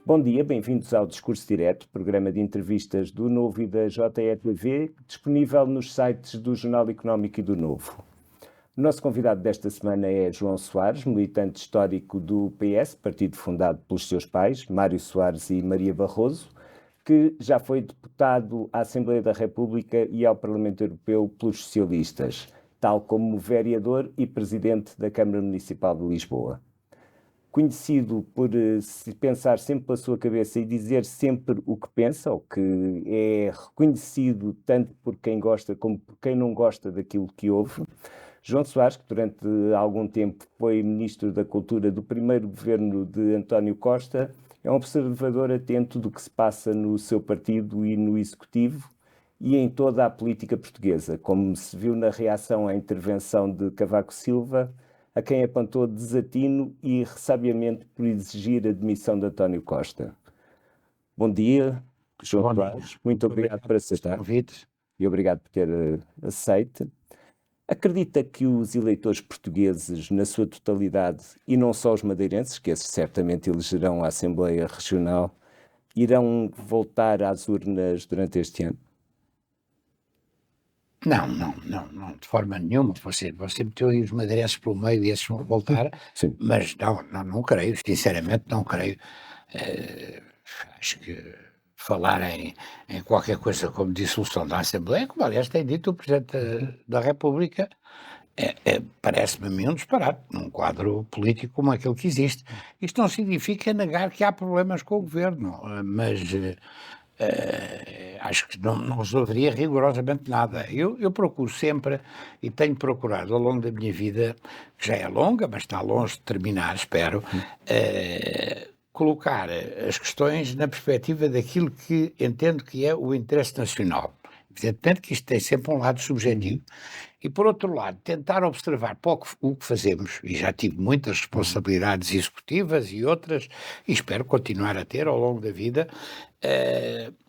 Bom dia, bem-vindos ao Discurso Direto, programa de entrevistas do Novo e da JETV, disponível nos sites do Jornal Económico e do Novo. O nosso convidado desta semana é João Soares, militante histórico do PS, partido fundado pelos seus pais, Mário Soares e Maria Barroso, que já foi deputado à Assembleia da República e ao Parlamento Europeu pelos socialistas, tal como vereador e presidente da Câmara Municipal de Lisboa. Conhecido por se pensar sempre pela sua cabeça e dizer sempre o que pensa, o que é reconhecido tanto por quem gosta como por quem não gosta daquilo que ouve, João Soares, que durante algum tempo foi Ministro da Cultura do primeiro governo de António Costa, é um observador atento do que se passa no seu partido e no Executivo e em toda a política portuguesa, como se viu na reação à intervenção de Cavaco Silva, a quem apontou desatino e ressabiamente por exigir a demissão de António Costa. Bom dia, João Soares. Muito obrigado por aceitar. E obrigado por ter aceito. Acredita que os eleitores portugueses, na sua totalidade, e não só os madeirenses, que esses certamente elegerão a Assembleia Regional, irão voltar às urnas durante este ano? Não, de forma nenhuma. Você meteu aí os madeirenses pelo meio e esses vão voltar, Sim. mas não creio, sinceramente não creio. Acho que falar em qualquer coisa como dissolução da Assembleia, como aliás tem dito o Presidente da República, parece-me a mim um disparate, num quadro político como aquele que existe. Isto não significa negar que há problemas com o Governo, mas acho que não resolveria rigorosamente nada. Eu procuro sempre, e tenho procurado ao longo da minha vida, que já é longa, mas está longe de terminar, espero, colocar as questões na perspectiva daquilo que entendo que é o interesse nacional. Evidentemente que isto tem sempre um lado subjetivo. E, por outro lado, tentar observar pouco o que fazemos, e já tive muitas responsabilidades executivas e outras, e espero continuar a ter ao longo da vida,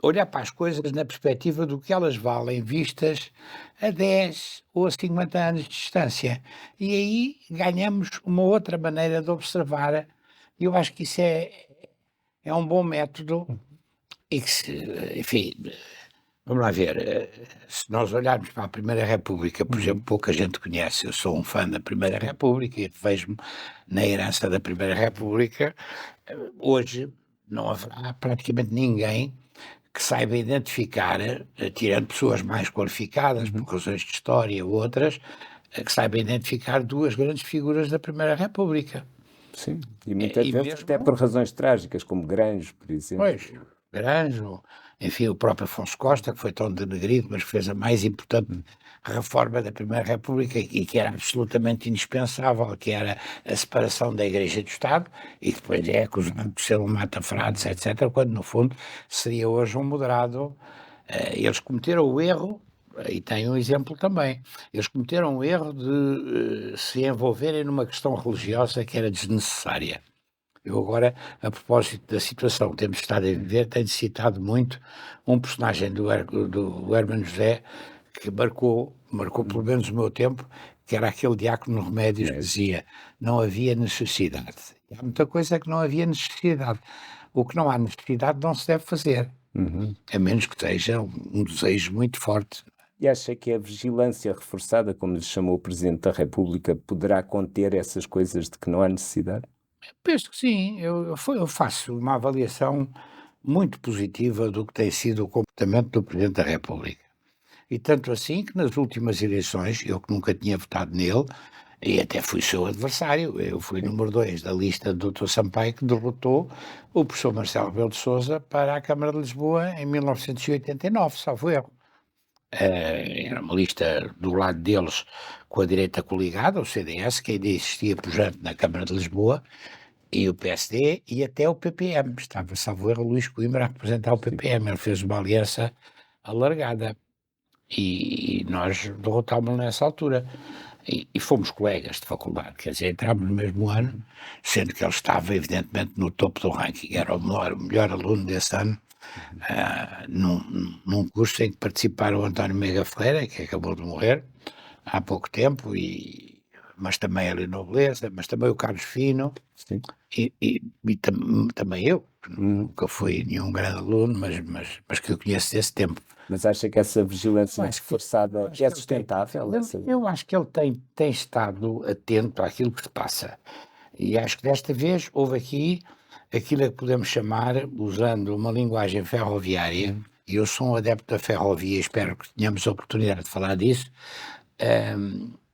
olhar para as coisas na perspectiva do que elas valem vistas a 10 ou a 50 anos de distância. E aí ganhamos uma outra maneira de observar, e eu acho que isso é um bom método, e que, enfim... Vamos lá ver, se nós olharmos para a Primeira República, por exemplo, pouca gente conhece, eu sou um fã da Primeira República e vejo-me na herança da Primeira República. Hoje não haverá praticamente ninguém que saiba identificar, tirando pessoas mais qualificadas, por razões de história ou outras, que saiba identificar duas grandes figuras da Primeira República. Sim, e muitas E vezes mesmo- até por razões trágicas, como Granjo, por exemplo. Pois, Granjo, enfim, o próprio Afonso Costa, que foi tão denegrido, mas fez a mais importante reforma da Primeira República e que era absolutamente indispensável, que era a separação da Igreja e do Estado, e que depois é acusado de ser um mata-frades, etc., quando no fundo seria hoje um moderado. Eles cometeram o erro, e tem um exemplo também, eles cometeram o erro de se envolverem numa questão religiosa que era desnecessária. Eu agora, a propósito da situação que temos estado a viver, tenho citado muito um personagem do Hermano José que marcou pelo menos o meu tempo, que era aquele diácono Remédios que dizia: não havia necessidade. E há muita coisa que não havia necessidade. O que não há necessidade não se deve fazer, a menos que seja um desejo muito forte. E acha que a vigilância reforçada, como lhe chamou o Presidente da República, poderá conter essas coisas de que não há necessidade? Penso que sim, eu faço uma avaliação muito positiva do que tem sido o comportamento do Presidente da República. E tanto assim que nas últimas eleições, eu que nunca tinha votado nele, e até fui seu adversário, eu fui número 2 da lista do Dr. Sampaio, que derrotou o professor Marcelo Rebelo de Sousa para a Câmara de Lisboa em 1989, salvo erro. Era uma lista do lado deles com a direita coligada, o CDS, que ainda existia pujante na Câmara de Lisboa, e o PSD e até o PPM. Estava, salvo erro, Luís Coimbra a representar o PPM. Ele fez uma aliança alargada e nós derrotámos-lo nessa altura. E fomos colegas de faculdade, quer dizer, entramos no mesmo ano, sendo que ele estava evidentemente no topo do ranking, era o melhor aluno desse ano, num curso em que participaram o António Mega Ferreira, que acabou de morrer há pouco tempo, mas também a Leonor Beleza, mas também o Carlos Fino, Sim. e também eu, nunca fui nenhum grande aluno, mas que eu conheço desse tempo. Mas acha que essa vigilância reforçada é sustentável? Eu acho que ele tem estado atento àquilo que se passa. E acho que desta vez houve aqui aquilo que podemos chamar, usando uma linguagem ferroviária, e eu sou um adepto da ferrovia, espero que tenhamos a oportunidade de falar disso,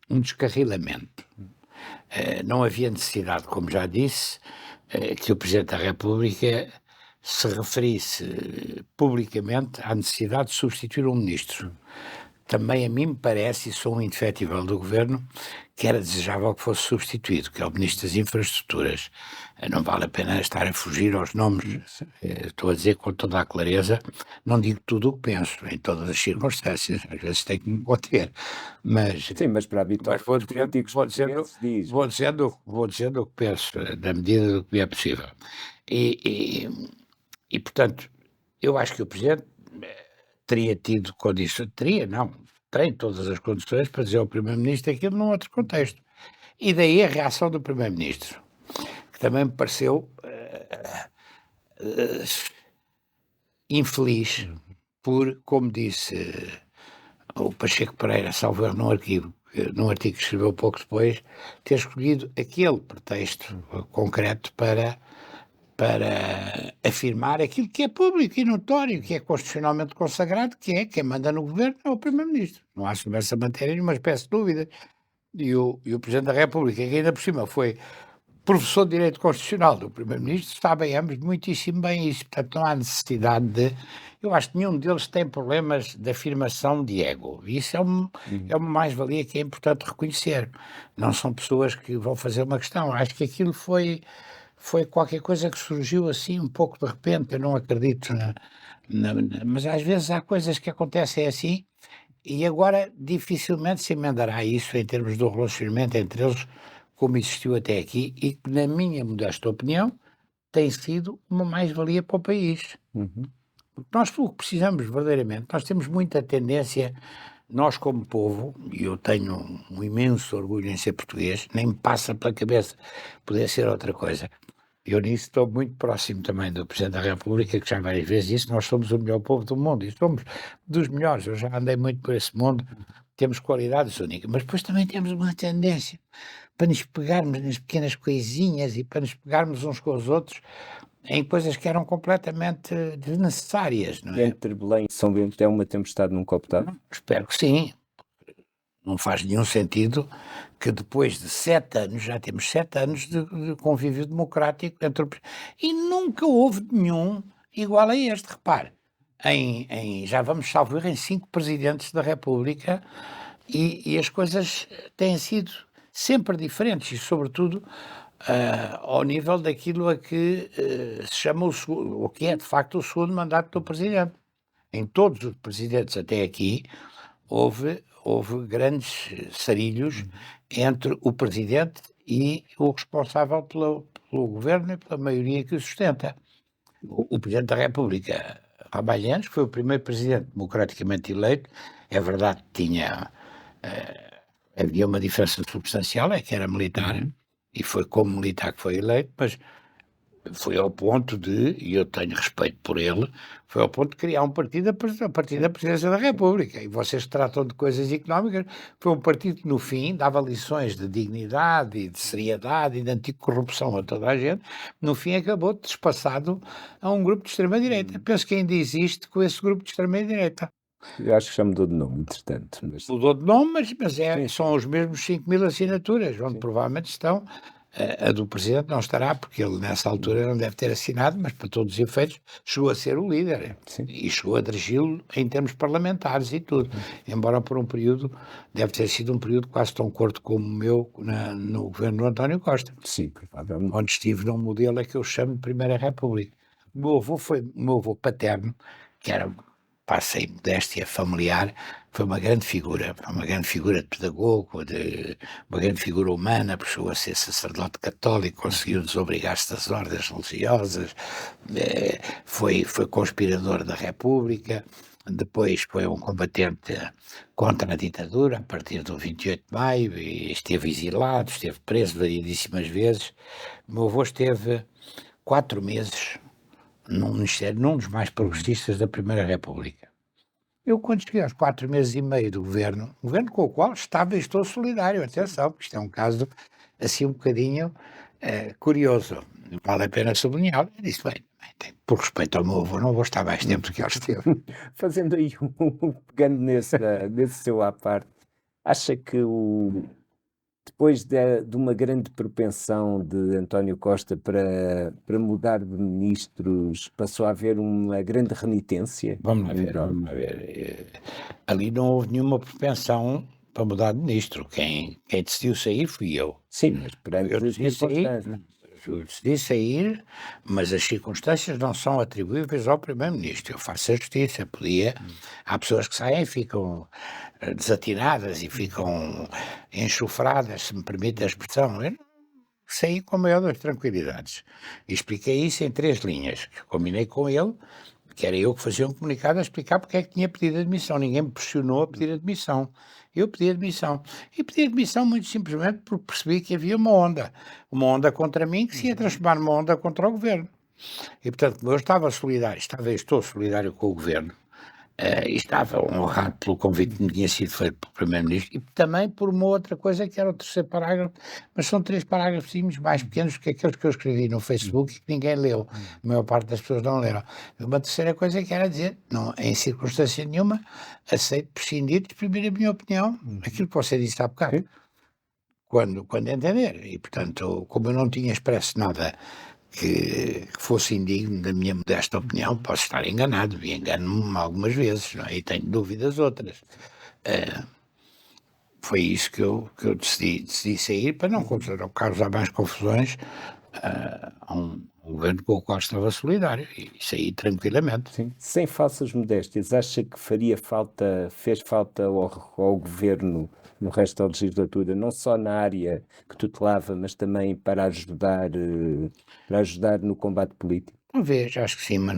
um descarrilamento. Não havia necessidade, como já disse, que o Presidente da República se referisse publicamente à necessidade de substituir um ministro. Também a mim me parece, e sou um indefetível do Governo, que era desejável que fosse substituído, que é o Ministro das Infraestruturas. Não vale a pena estar a fugir aos nomes, estou a dizer com toda a clareza, não digo tudo o que penso, em todas as circunstâncias, às vezes tenho que me conter, mas... Sim, mas para habitar políticos vou dizendo o que penso, na medida do que me é possível. E, portanto, eu acho que o Presidente teria tido condições, tem todas as condições para dizer ao Primeiro-Ministro aquilo num outro contexto. E daí a reação do Primeiro-Ministro, que também me pareceu infeliz por, como disse o Pacheco Pereira, salvo erro, num artigo que escreveu pouco depois, ter escolhido aquele pretexto concreto para afirmar aquilo que é público e notório, que é constitucionalmente consagrado, que é quem manda no governo é o Primeiro-Ministro. Não há sobre essa matéria nenhuma espécie de dúvida. E o Presidente da República, que ainda por cima foi professor de Direito Constitucional do Primeiro-Ministro, sabem ambos muitíssimo bem isso. Portanto, não há necessidade de... Eu acho que nenhum deles tem problemas de afirmação de ego. E isso é uma mais-valia que é importante reconhecer. Não são pessoas que vão fazer uma questão. Acho que aquilo foi qualquer coisa que surgiu assim um pouco de repente. Eu não acredito mas às vezes há coisas que acontecem assim e agora dificilmente se emendará isso em termos do relacionamento entre eles como existiu até aqui e que, na minha modesta opinião, tem sido uma mais-valia para o país. Porque nós o que precisamos verdadeiramente, nós temos muita tendência, nós como povo, e eu tenho um imenso orgulho em ser português, nem me passa pela cabeça poder ser outra coisa. Eu nisso estou muito próximo também do Presidente da República, que já várias vezes disse, nós somos o melhor povo do mundo, e somos dos melhores, eu já andei muito por esse mundo, temos qualidades únicas, mas depois também temos uma tendência para nos pegarmos nas pequenas coisinhas e para nos pegarmos uns com os outros em coisas que eram completamente desnecessárias, não é? Entre Belém e São Bento é uma tempestade num copo d'água? Espero que sim. Não faz nenhum sentido que depois de 7 anos, já temos 7 anos de convívio democrático e nunca houve nenhum igual a este. Repare, já vamos salvo erro em 5 presidentes da República e as coisas têm sido sempre diferentes e sobretudo ao nível daquilo a que se chama o que é de facto o segundo mandato do Presidente. Em todos os presidentes até aqui houve grandes sarilhos entre o Presidente e o responsável pelo Governo e pela maioria que o sustenta. O Presidente da República, Ramalhianes, foi o primeiro Presidente democraticamente eleito. É verdade que havia uma diferença substancial, é que era militar, e foi como militar que foi eleito, mas foi ao ponto de, e eu tenho respeito por ele, foi ao ponto de criar um partido a partir da Presidência da República. E vocês tratam de coisas económicas, foi um partido que no fim dava lições de dignidade e de seriedade e de anticorrupção a toda a gente, no fim acabou despassado a um grupo de extrema-direita. Penso que ainda existe com esse grupo de extrema-direita. Eu acho que já mudou de nome, entretanto. Mudou de nome, mas são os mesmos 5.000 assinaturas, onde provavelmente estão. A do Presidente não estará, porque ele nessa altura não deve ter assinado, mas para todos os efeitos chegou a ser o líder. Sim. E chegou a dirigi-lo em termos parlamentares e tudo. Embora por um período, deve ter sido um período quase tão curto como o meu no governo do António Costa. Sim, provavelmente. Onde estive num modelo que eu chamo de Primeira República. O meu avô paterno, que era, passei modéstia familiar, foi uma grande figura de pedagogo, uma grande figura humana, porque chegou a ser sacerdote católico, conseguiu desobrigar-se das ordens religiosas, foi conspirador da República, depois foi um combatente contra a ditadura a partir do 28 de maio, e esteve exilado, esteve preso variedíssimas vezes. O meu avô esteve 4 meses num ministério, num dos mais progressistas da Primeira República. Eu, quando cheguei aos 4 meses e meio do governo, com o qual estava e estou solidário, atenção, porque isto é um caso assim um bocadinho curioso, vale a pena sublinhar. Eu disse, bem, por respeito ao meu avô, não vou estar mais tempo do que ele esteve. Fazendo aí pegando nesse seu à parte, acha que depois de uma grande propensão de António Costa para mudar de ministros, passou a haver uma grande renitência? Vamos lá ver. Ali não houve nenhuma propensão para mudar de ministro. Quem decidiu sair fui eu. Sim, mas perante Eu as decidi sair, circunstâncias. eu decidi sair, mas as circunstâncias não são atribuíveis ao Primeiro-Ministro. Eu faço a justiça, Há pessoas que saem e ficam desatinadas e ficam enxofradas, se me permite a expressão. Eu saí com a maior das tranquilidades. E expliquei isso em 3 linhas. Combinei com ele, que era eu que fazia um comunicado a explicar porque é que tinha pedido admissão. Ninguém me pressionou a pedir admissão. Eu pedi admissão. E pedi admissão muito simplesmente porque percebi que havia uma onda contra mim que se ia transformar numa onda contra o governo. E, portanto, como eu estou solidário com o governo, e estava honrado pelo convite que me tinha sido feito pelo Primeiro-Ministro e também por uma outra coisa que era o 3º parágrafo, mas são 3 parágrafos mais pequenos que aqueles que eu escrevi no Facebook e que ninguém leu. A maior parte das pessoas não leram. Uma terceira coisa que era dizer, não, em circunstância nenhuma, aceito prescindir de exprimir a minha opinião, aquilo que você disse há bocado, quando entender. E, portanto, como eu não tinha expresso nada que fosse indigno da minha modesta opinião, posso estar enganado, e engano-me algumas vezes, não é? E tenho dúvidas outras. Foi isso que eu decidi sair, para não causar mais confusões a um governo com o qual estava solidário, e saí tranquilamente. Sim. Sem falsas modéstias, acha que fez falta ao governo no resto da legislatura, não só na área que tutelava, mas também para ajudar no combate político? Talvez, acho que sim, mas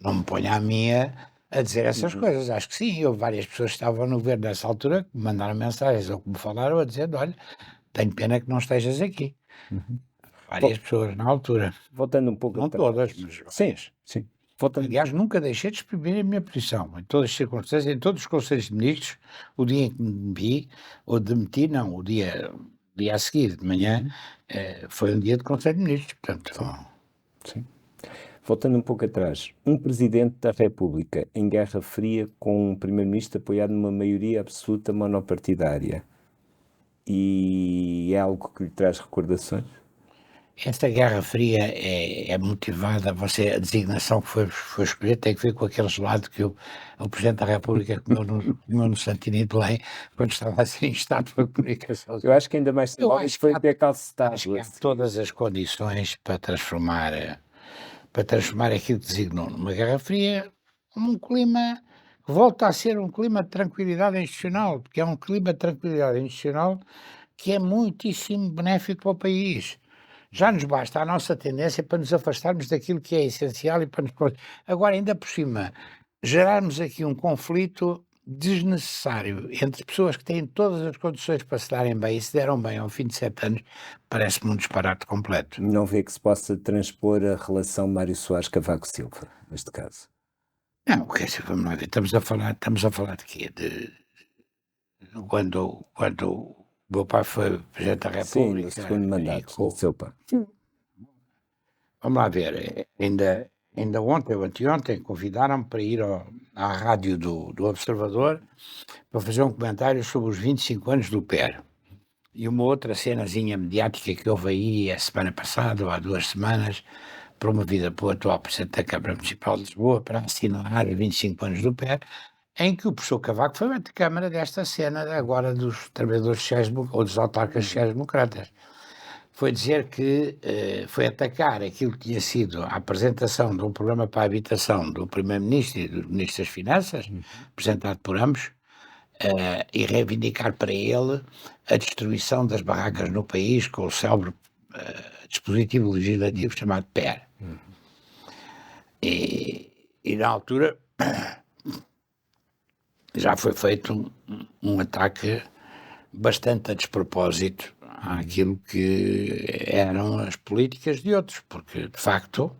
não me ponha a minha a dizer essas coisas. Acho que sim, houve várias pessoas que estavam no governo nessa altura que me mandaram mensagens ou que me falaram a dizer, olha, tenho pena que não estejas aqui. Várias pessoas na altura. Voltando um pouco Não atrás. todas, mas várias. Sim. Aliás, nunca deixei de exprimir a minha posição, em todas as circunstâncias, em todos os conselhos de ministros, o dia em que me vi, ou demiti, não, o dia a seguir, de manhã, foi um dia de conselho de ministros, portanto... Sim. Voltando um pouco atrás, um presidente da República em Guerra Fria com um primeiro-ministro apoiado numa maioria absoluta monopartidária. E é algo que lhe traz recordações? Esta Guerra Fria é motivada, a designação que foi escolhida tem que ver com aquele gelado que o Presidente da República comeu no Santini de Belém, quando estava a ser instado pela comunicação. Eu acho que ainda mais simbólico foi ter calcetado. Acho que há todas as condições para transformar aquilo que designou numa Guerra Fria um clima que volta a ser um clima de tranquilidade institucional, porque é um clima de tranquilidade institucional que é muitíssimo benéfico para o país. Já nos basta a nossa tendência para nos afastarmos daquilo que é essencial e para nos... Agora, ainda por cima, gerarmos aqui um conflito desnecessário entre pessoas que têm todas as condições para se darem bem e se deram bem ao fim de 7 anos, parece-me um disparate completo. Não vê que se possa transpor a relação Mário Soares-Cavaco Silva, neste caso? Não, quer dizer, vamos lá ver, estamos a falar de quê? Quando o meu pai foi Presidente da República. Sim, no segundo mandato do seu pai. Vamos lá ver, ainda ontem ou anteontem convidaram-me para ir à rádio do Observador para fazer um comentário sobre os 25 anos do PER. E uma outra cenazinha mediática que houve aí a semana passada, ou há 2 semanas, promovida pelo atual Presidente da Câmara Municipal de Lisboa para assinalar os 25 anos do PER, em que o professor Cavaco foi antecâmara desta cena agora dos trabalhadores sociais ou dos autarcas sociais-democratas. Foi dizer que foi atacar aquilo que tinha sido a apresentação de um programa para a habitação do Primeiro-Ministro e do Ministro das Finanças, apresentado por ambos, e reivindicar para ele a destruição das barracas no país com o célebre dispositivo legislativo chamado PER. E na altura já foi feito um ataque bastante a despropósito àquilo que eram as políticas de outros, porque, de facto,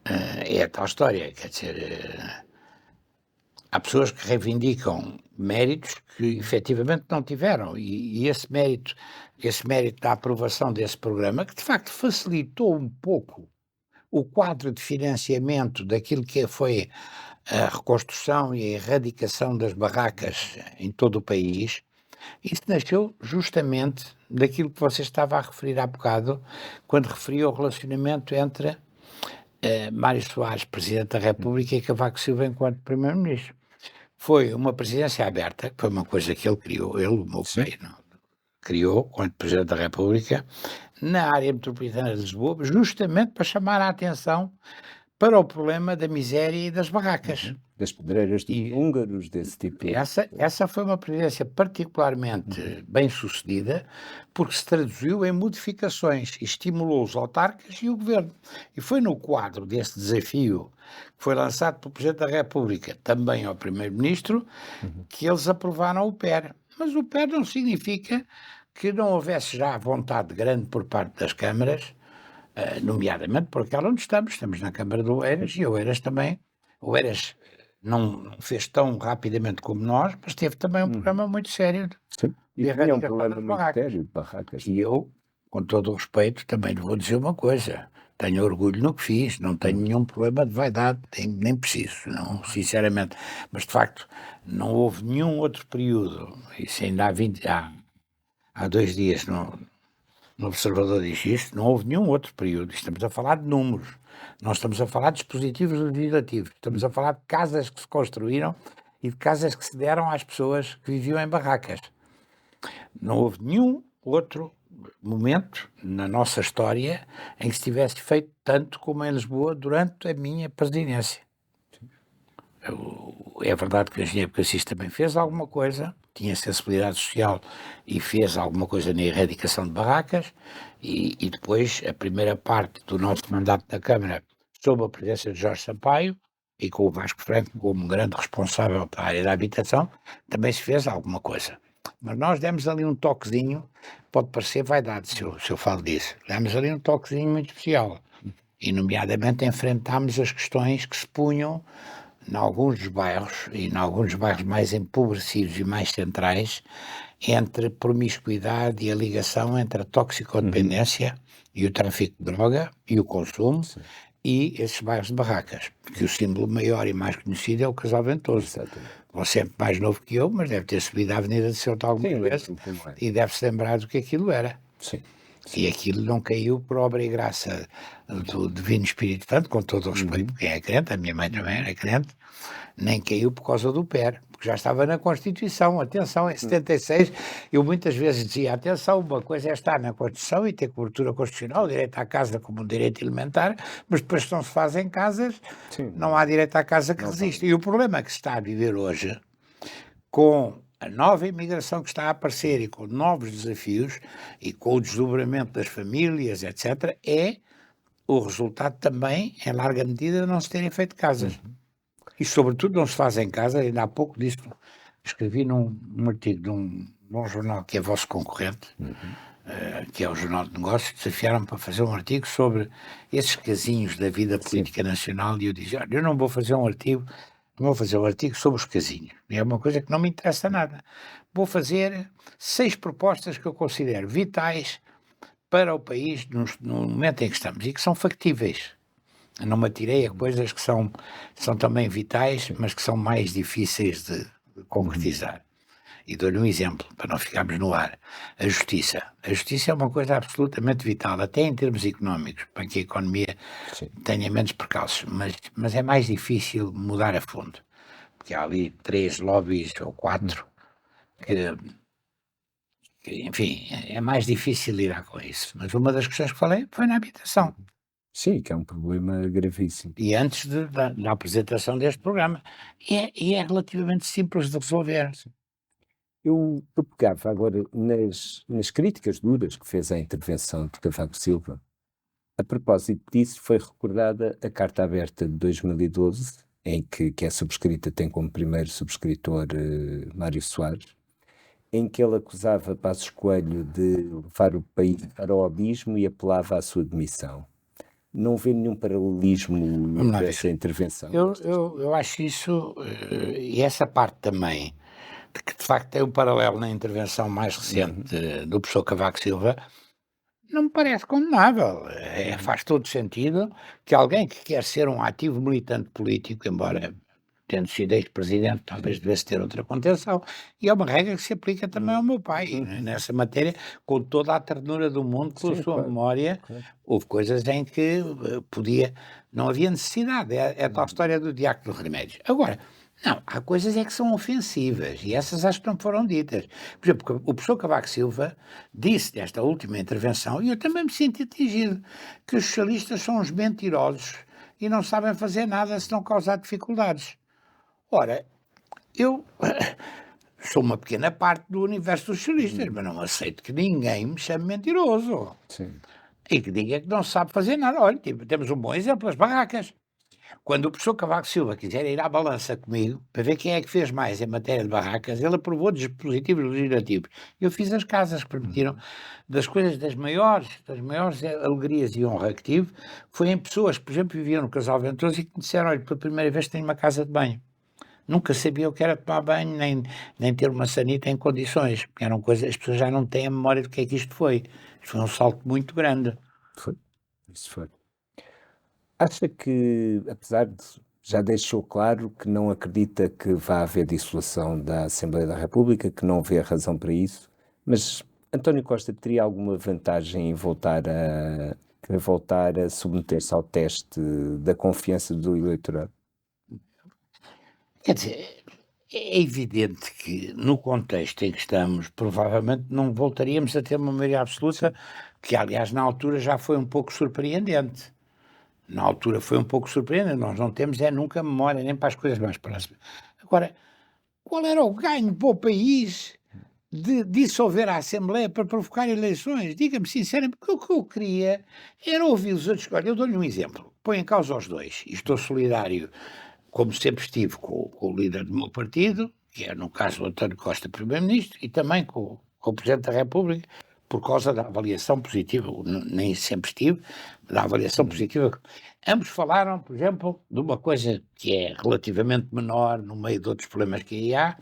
é a tal história, quer dizer, há pessoas que reivindicam méritos que efetivamente não tiveram, e esse mérito da aprovação desse programa, que de facto facilitou um pouco o quadro de financiamento daquilo que foi a reconstrução e a erradicação das barracas em todo o país, isso nasceu justamente daquilo que você estava a referir há bocado, quando referia o relacionamento entre Mário Soares, Presidente da República, e Cavaco Silva enquanto Primeiro-Ministro. Foi uma presidência aberta, que foi uma coisa que ele criou, ele, o meu pai, não, criou, quando Presidente da República, na área metropolitana de Lisboa, justamente para chamar a atenção para o problema da miséria e das barracas. Das pedreiras dos húngaros, desse tipo. Essa foi uma presidência particularmente bem sucedida, porque se traduziu em modificações, estimulou os autarcas e o governo. E foi no quadro desse desafio que foi lançado pelo Presidente da República, também ao Primeiro-Ministro, que eles aprovaram o PER. Mas o PER não significa que não houvesse já vontade grande por parte das câmaras, nomeadamente por aquela onde estamos na Câmara do Oeiras, e o Oeiras também, o Oeiras não fez tão rapidamente como nós, mas teve também um programa muito sério Sim. E de tinha um erradicação problema das muito barracas. sério de barracas. E eu, com todo o respeito, também lhe vou dizer uma coisa: tenho orgulho no que fiz, não tenho nenhum problema de vaidade, nem preciso, não, sinceramente. Mas de facto, não houve nenhum outro período, isso ainda há 2 dias no Observador diz isto, não houve nenhum outro período. Estamos a falar de números, não estamos a falar de dispositivos legislativos, estamos a falar de casas que se construíram e de casas que se deram às pessoas que viviam em barracas. Não houve nenhum outro momento na nossa história em que se tivesse feito tanto como em Lisboa durante a minha presidência. É verdade que o engenheiro Cassis também fez alguma coisa, tinha sensibilidade social e fez alguma coisa na erradicação de barracas, e depois a primeira parte do nosso mandato na Câmara, sob a presença de Jorge Sampaio, e com o Vasco Franco como grande responsável para a área da habitação, também se fez alguma coisa. Mas nós demos ali um toquezinho, pode parecer vaidade se eu falo disso, demos ali um toquezinho muito especial, e nomeadamente enfrentámos as questões que se punham em alguns dos bairros, e em alguns dos bairros mais empobrecidos e mais centrais, entre promiscuidade e a ligação entre a toxicodependência e o tráfico de droga e o consumo, e esses bairros de barracas, porque o símbolo maior e mais conhecido é o Casal Ventoso. Você é mais novo que eu, mas deve ter subido à Avenida de Ceuta alguma vez, e deve-se lembrar do que aquilo era. Sim. E aquilo não caiu por obra e graça do Divino Espírito Santo, com todo o respeito, porque é crente, a minha mãe também era crente, nem caiu por causa do PER, porque já estava na Constituição. Atenção, em 76, eu muitas vezes dizia, atenção, uma coisa é estar na Constituição e ter cobertura constitucional, direito à casa como um direito elementar, mas depois que não se fazem casas, não há direito à casa que resiste. E o problema que se está a viver hoje, com a nova imigração que está a aparecer e com novos desafios e com o desdobramento das famílias, etc., é o resultado também, em larga medida, de não se terem feito casas. E, sobretudo, não se fazem casas. Ainda há pouco disso escrevi num artigo de um jornal que é vosso concorrente, que é o Jornal de Negócios, desafiaram-me para fazer um artigo sobre esses casinhos da vida política nacional, e eu disse, olha, eu não vou fazer um artigo sobre os casinhos, é uma coisa que não me interessa nada. Vou fazer 6 propostas que eu considero vitais para o país no momento em que estamos e que são factíveis. Eu não me atirei a coisas que são também vitais, mas que são mais difíceis de concretizar. E dou-lhe um exemplo, para não ficarmos no ar. A justiça. A justiça é uma coisa absolutamente vital, até em termos económicos, para que a economia tenha menos percalços, mas é mais difícil mudar a fundo, porque há ali 3 lobbies ou 4 que, enfim, é mais difícil lidar com isso. Mas uma das questões que falei foi na habitação. Sim, que é um problema gravíssimo. E antes da apresentação deste programa. E é relativamente simples de resolver. Eu pegava agora nas críticas duras que fez à intervenção de Cavaco Silva. A propósito disso, foi recordada a Carta Aberta de 2012, em que é subscrita, tem como primeiro subscritor Mário Soares, em que ele acusava Passos Coelho de levar o país para o abismo e apelava à sua demissão. Não vê nenhum paralelismo dessa intervenção? Eu acho isso, e essa parte também, de que de facto tem um paralelo na intervenção mais recente do professor Cavaco Silva, não me parece condenável. Faz todo sentido que alguém que quer ser um ativo militante político, embora tendo sido ex-presidente, talvez devesse ter outra contenção, e é uma regra que se aplica também ao meu pai, nessa matéria, com toda a ternura do mundo, pela Sim, sua claro, memória, claro. houve coisas em que não havia necessidade, é a tal história do diaco dos remédios. Agora, não, há coisas é que são ofensivas, e essas acho que não foram ditas. Por exemplo, o professor Cavaco Silva disse nesta última intervenção, e eu também me sinto atingido, que os socialistas são uns mentirosos e não sabem fazer nada se não causar dificuldades. Ora, eu sou uma pequena parte do universo dos socialistas, mas não aceito que ninguém me chame mentiroso. Sim. E que diga que não sabe fazer nada. Olha, temos um bom exemplo, as barracas. Quando o professor Cavaco Silva quiser ir à balança comigo, para ver quem é que fez mais em matéria de barracas, ele aprovou dispositivos legislativos. Eu fiz as casas que permitiram, das maiores alegrias e honra que tive, foi em pessoas que, por exemplo, viviam no Casal Ventoso e que me disseram, olha, pela primeira vez tenho uma casa de banho. Nunca sabia o que era tomar banho, nem ter uma sanita em condições, porque eram coisas, as pessoas já não têm a memória do que é que isto foi. Isto foi um salto muito grande. Foi. Isso foi. Acha que, apesar de já deixou claro que não acredita que vá haver dissolução da Assembleia da República, que não vê razão para isso, mas António Costa teria alguma vantagem em voltar a submeter-se ao teste da confiança do eleitorado? Quer dizer, é evidente que no contexto em que estamos, provavelmente não voltaríamos a ter uma maioria absoluta, que aliás na altura já foi um pouco surpreendente. Na altura foi um pouco surpreendente, nós não temos nunca memória nem para as coisas mais próximas. Agora, qual era o ganho para o país de dissolver a Assembleia para provocar eleições? Diga-me sinceramente, porque o que eu queria era ouvir os outros. Olha, eu dou-lhe um exemplo, põe em causa os dois, e estou solidário, como sempre estive com o líder do meu partido, que é no caso o António Costa, primeiro-ministro, e também com o Presidente da República, por causa da avaliação positiva, nem sempre estive, da avaliação positiva. Ambos falaram, por exemplo, de uma coisa que é relativamente menor no meio de outros problemas que aí há,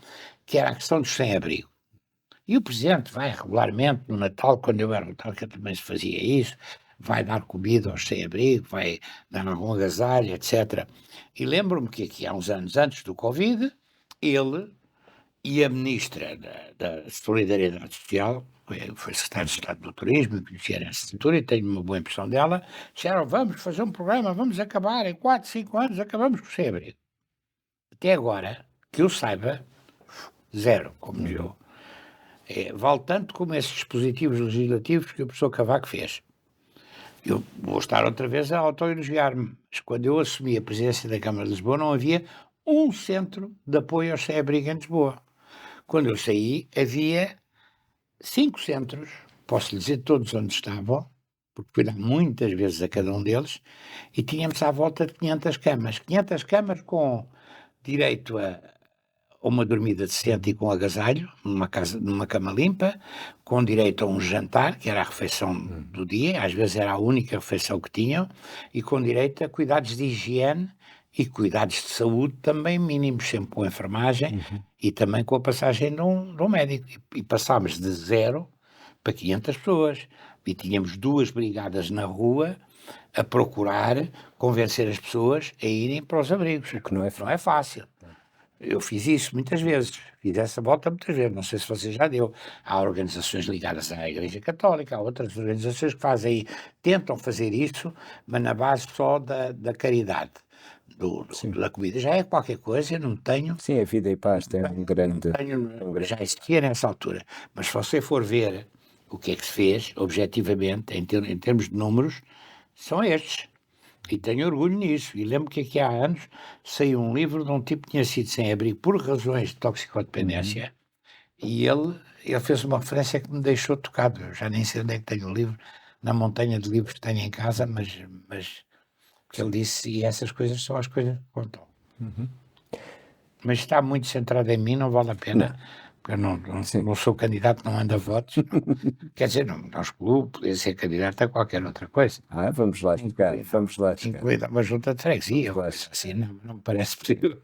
que era a questão dos sem-abrigo. E o Presidente vai regularmente no Natal, quando eu era autarca também se fazia isso, vai dar comida aos sem-abrigo, vai dar algum agasalho, etc. E lembro-me que aqui há uns anos antes do Covid, ele e a Ministra da Solidariedade Social, foi secretária de Estado do Turismo, conhecia essa altura e tenho uma boa impressão dela, disseram, vamos fazer um programa, vamos acabar, em 4, 5 anos acabamos com o sem-abrigo. Até agora, que eu saiba, zero, como diz eu. Vale tanto como esses dispositivos legislativos que o professor Cavaco fez. Eu vou estar outra vez a autoelogiar-me, mas quando eu assumi a presidência da Câmara de Lisboa não havia um centro de apoio ao sem-abrigo em Lisboa. Quando eu saí havia 5 centros, posso lhe dizer todos onde estavam, porque fui lá muitas vezes a cada um deles, e tínhamos à volta de 500 camas. 500 camas com direito a uma dormida decente e com agasalho, numa cama limpa, com direito a um jantar, que era a refeição do dia, às vezes era a única refeição que tinham, e com direito a cuidados de higiene e cuidados de saúde também mínimos, sempre com a enfermagem e também com a passagem de um médico. E passámos de 0 para 500 pessoas. E tínhamos 2 brigadas na rua a procurar convencer as pessoas a irem para os abrigos. O que não é fácil. Eu fiz isso muitas vezes, fiz essa volta muitas vezes, não sei se você já deu. Há organizações ligadas à Igreja Católica, há outras organizações que tentam fazer isso, mas na base só da caridade, da comida. Já é qualquer coisa, eu não tenho... Sim, a Vida e Paz tem um grande... Já existia nessa altura, mas se você for ver o que é que se fez, objetivamente, em termos de números, são estes. E tenho orgulho nisso. E lembro que aqui há anos saiu um livro de um tipo que tinha sido sem abrigo por razões de toxicodependência e ele fez uma referência que me deixou tocado. Eu já nem sei onde é que tenho o livro, na montanha de livros que tenho em casa, mas ele disse, e essas coisas são as coisas que contam. Mas está muito centrado em mim, não vale a pena porque eu não sou candidato, não ando a votos, quer dizer, não excluo, podia ser candidato a qualquer outra coisa. Vamos lá chegar, vamos lá chegar. Incluída uma junta de freguesia, ou coisa assim, não me parece possível.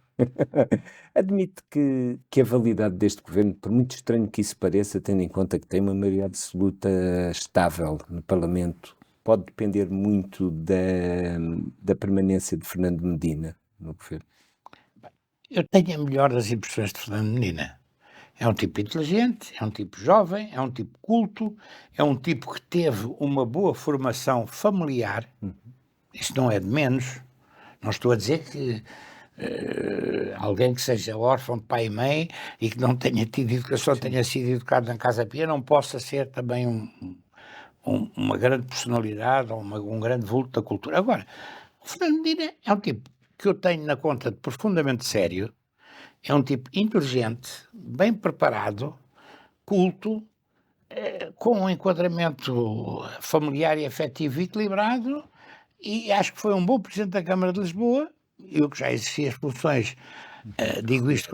Admite que a validade deste governo, por muito estranho que isso pareça, tendo em conta que tem uma maioria absoluta estável no Parlamento, pode depender muito da permanência de Fernando Medina no governo. Eu tenho a melhor das impressões de Fernando Medina. É um tipo inteligente, é um tipo jovem, é um tipo culto, é um tipo que teve uma boa formação familiar. Isso não é de menos. Não estou a dizer que alguém que seja órfão de pai e mãe e que não tenha tido educação, tenha sido educado na Casa Pia, não possa ser também uma grande personalidade ou um grande vulto da cultura. Agora, o Fernando Medina é um tipo que eu tenho na conta de profundamente sério, é um tipo inteligente, bem preparado, culto, com um enquadramento familiar e afetivo equilibrado, e acho que foi um bom Presidente da Câmara de Lisboa. Eu que já exerci as funções, digo isto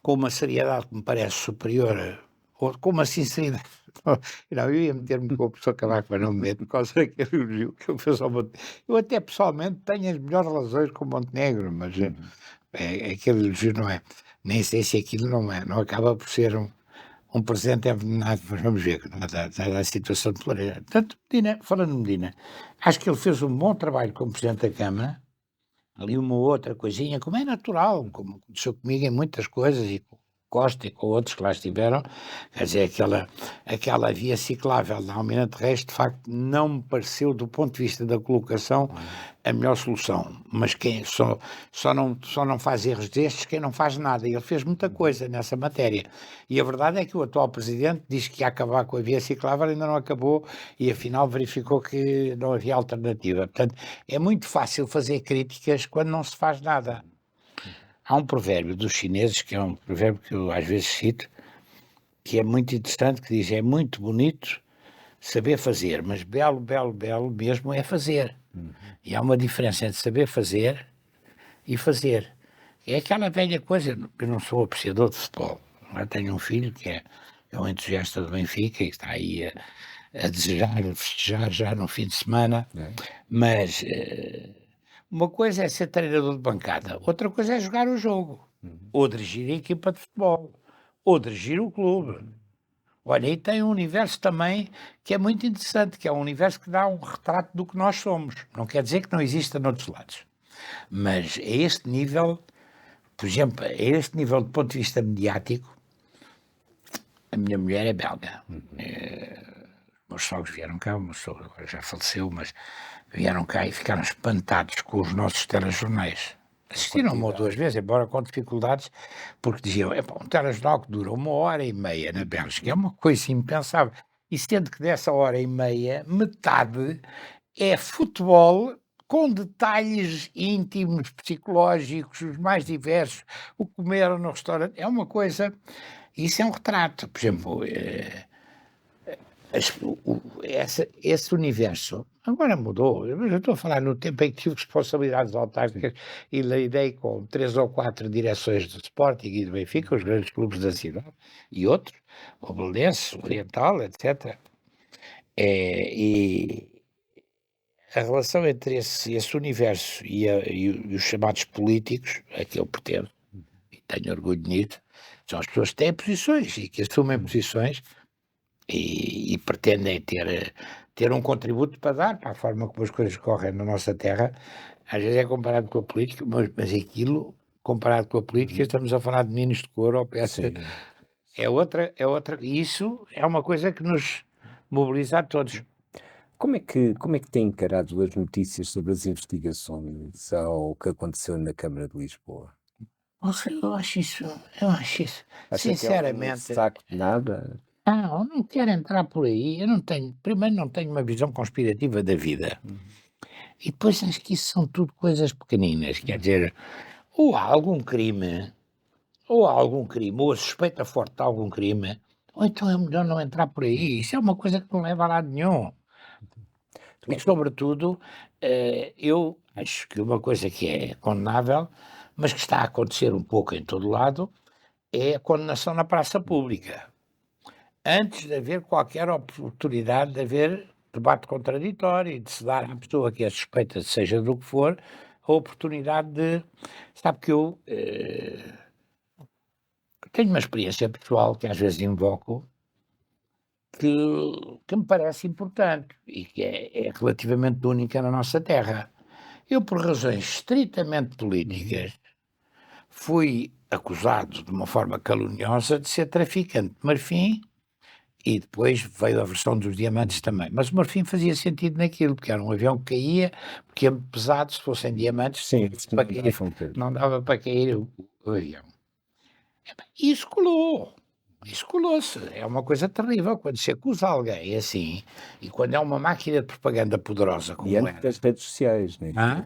com uma seriedade que me parece superior, ou com uma sinceridade. Não, eu ia meter-me com a pessoa Cavaco, mas não me meto, por causa daquele elogio que eu fiz ao Montenegro. Eu até pessoalmente tenho as melhores relações com o Montenegro, mas aquele elogio não é. Nem sei se aquilo não acaba por ser um presente envenenado, mas vamos ver, da situação de Floreira. Portanto, Medina, falando de Medina, acho que ele fez um bom trabalho como Presidente da Câmara, ali uma outra coisinha, como é natural, como aconteceu comigo em muitas coisas, e com Costa e com outros que lá estiveram, quer dizer, aquela via ciclável da Almirante Reis, de facto, não me pareceu, do ponto de vista da colocação, a melhor solução. Mas quem só não faz erros destes quem não faz nada. E ele fez muita coisa nessa matéria. E a verdade é que o atual Presidente diz que ia acabar com a via ciclável, ainda não acabou, e afinal verificou que não havia alternativa. Portanto, é muito fácil fazer críticas quando não se faz nada. Há um provérbio dos chineses, que é um provérbio que eu às vezes cito, que é muito interessante, que diz: é muito bonito saber fazer, mas belo, belo, belo mesmo é fazer. E há uma diferença entre saber fazer e fazer. É aquela velha coisa, eu não sou apreciador de futebol. Eu tenho um filho que é um entusiasta do Benfica e que está aí a desejar, a festejar já no fim de semana, mas uma coisa é ser treinador de bancada, outra coisa é jogar o jogo, ou dirigir a equipa de futebol, ou dirigir o clube. Olha, e tem um universo também que é muito interessante, que é um universo que dá um retrato do que nós somos. Não quer dizer que não exista noutros lados. Mas a este nível, por exemplo, a este nível do ponto de vista mediático, a minha mulher é belga. Meus sogros vieram cá, o meu sogro agora já faleceu, mas vieram cá e ficaram espantados com os nossos telejornais. Assistiram uma ou duas vezes, embora com dificuldades, porque diziam, um telejornal que dura 1h30 na Bélgica, é uma coisa impensável. E sendo que dessa 1h30, metade é futebol com detalhes íntimos, psicológicos, os mais diversos, o que comeram no restaurante, é uma coisa, isso é um retrato. Por exemplo, esse universo agora mudou. Eu estou a falar no tempo em que tive responsabilidades autárquicas e lidei com 3 ou 4 direções do Sporting e do Benfica, os grandes clubes da cidade, e outros, o Belenenses, o Oriental, etc. E a relação entre esse universo e os chamados políticos, a que eu pertenço, e tenho orgulho nisso, são as pessoas que têm posições e que assumem posições e pretendem ter um contributo para dar para a forma como as coisas correm na nossa terra. Às vezes é comparado com a política, mas aquilo, comparado com a política, estamos a falar de meninos de cor ou peça. É outra, e isso é uma coisa que nos mobiliza a todos. Como é que tem encarado as notícias sobre as investigações ao que aconteceu na Câmara de Lisboa? Eu acho isso, Acha que é sinceramente. saco de nada? Eu não quero entrar por aí. Primeiro não tenho uma visão conspirativa da vida. E depois acho que isso são tudo coisas pequeninas. Quer dizer, ou há algum crime, ou a suspeita forte de algum crime, ou então é melhor não entrar por aí. Isso é uma coisa que não leva a lado nenhum. E, sobretudo, eu acho que uma coisa que é condenável, mas que está a acontecer um pouco em todo lado, é a condenação na praça pública, antes de haver qualquer oportunidade de haver debate contraditório e de se dar à pessoa que é suspeita, seja do que for, a oportunidade de... Sabe que eu tenho uma experiência pessoal que às vezes invoco, que me parece importante e que é relativamente única na nossa terra. Eu, por razões estritamente políticas, fui acusado de uma forma caluniosa de ser traficante de marfim, e depois veio a versão dos diamantes também. Mas o marfim fazia sentido naquilo, porque era um avião que caía, porque é pesado, se fossem diamantes, Sim, para cair, não dava para cair o avião. E isso colou. Isso colou-se. É uma coisa terrível quando se acusa alguém assim, e quando é uma máquina de propaganda poderosa como E antes era. das redes sociais,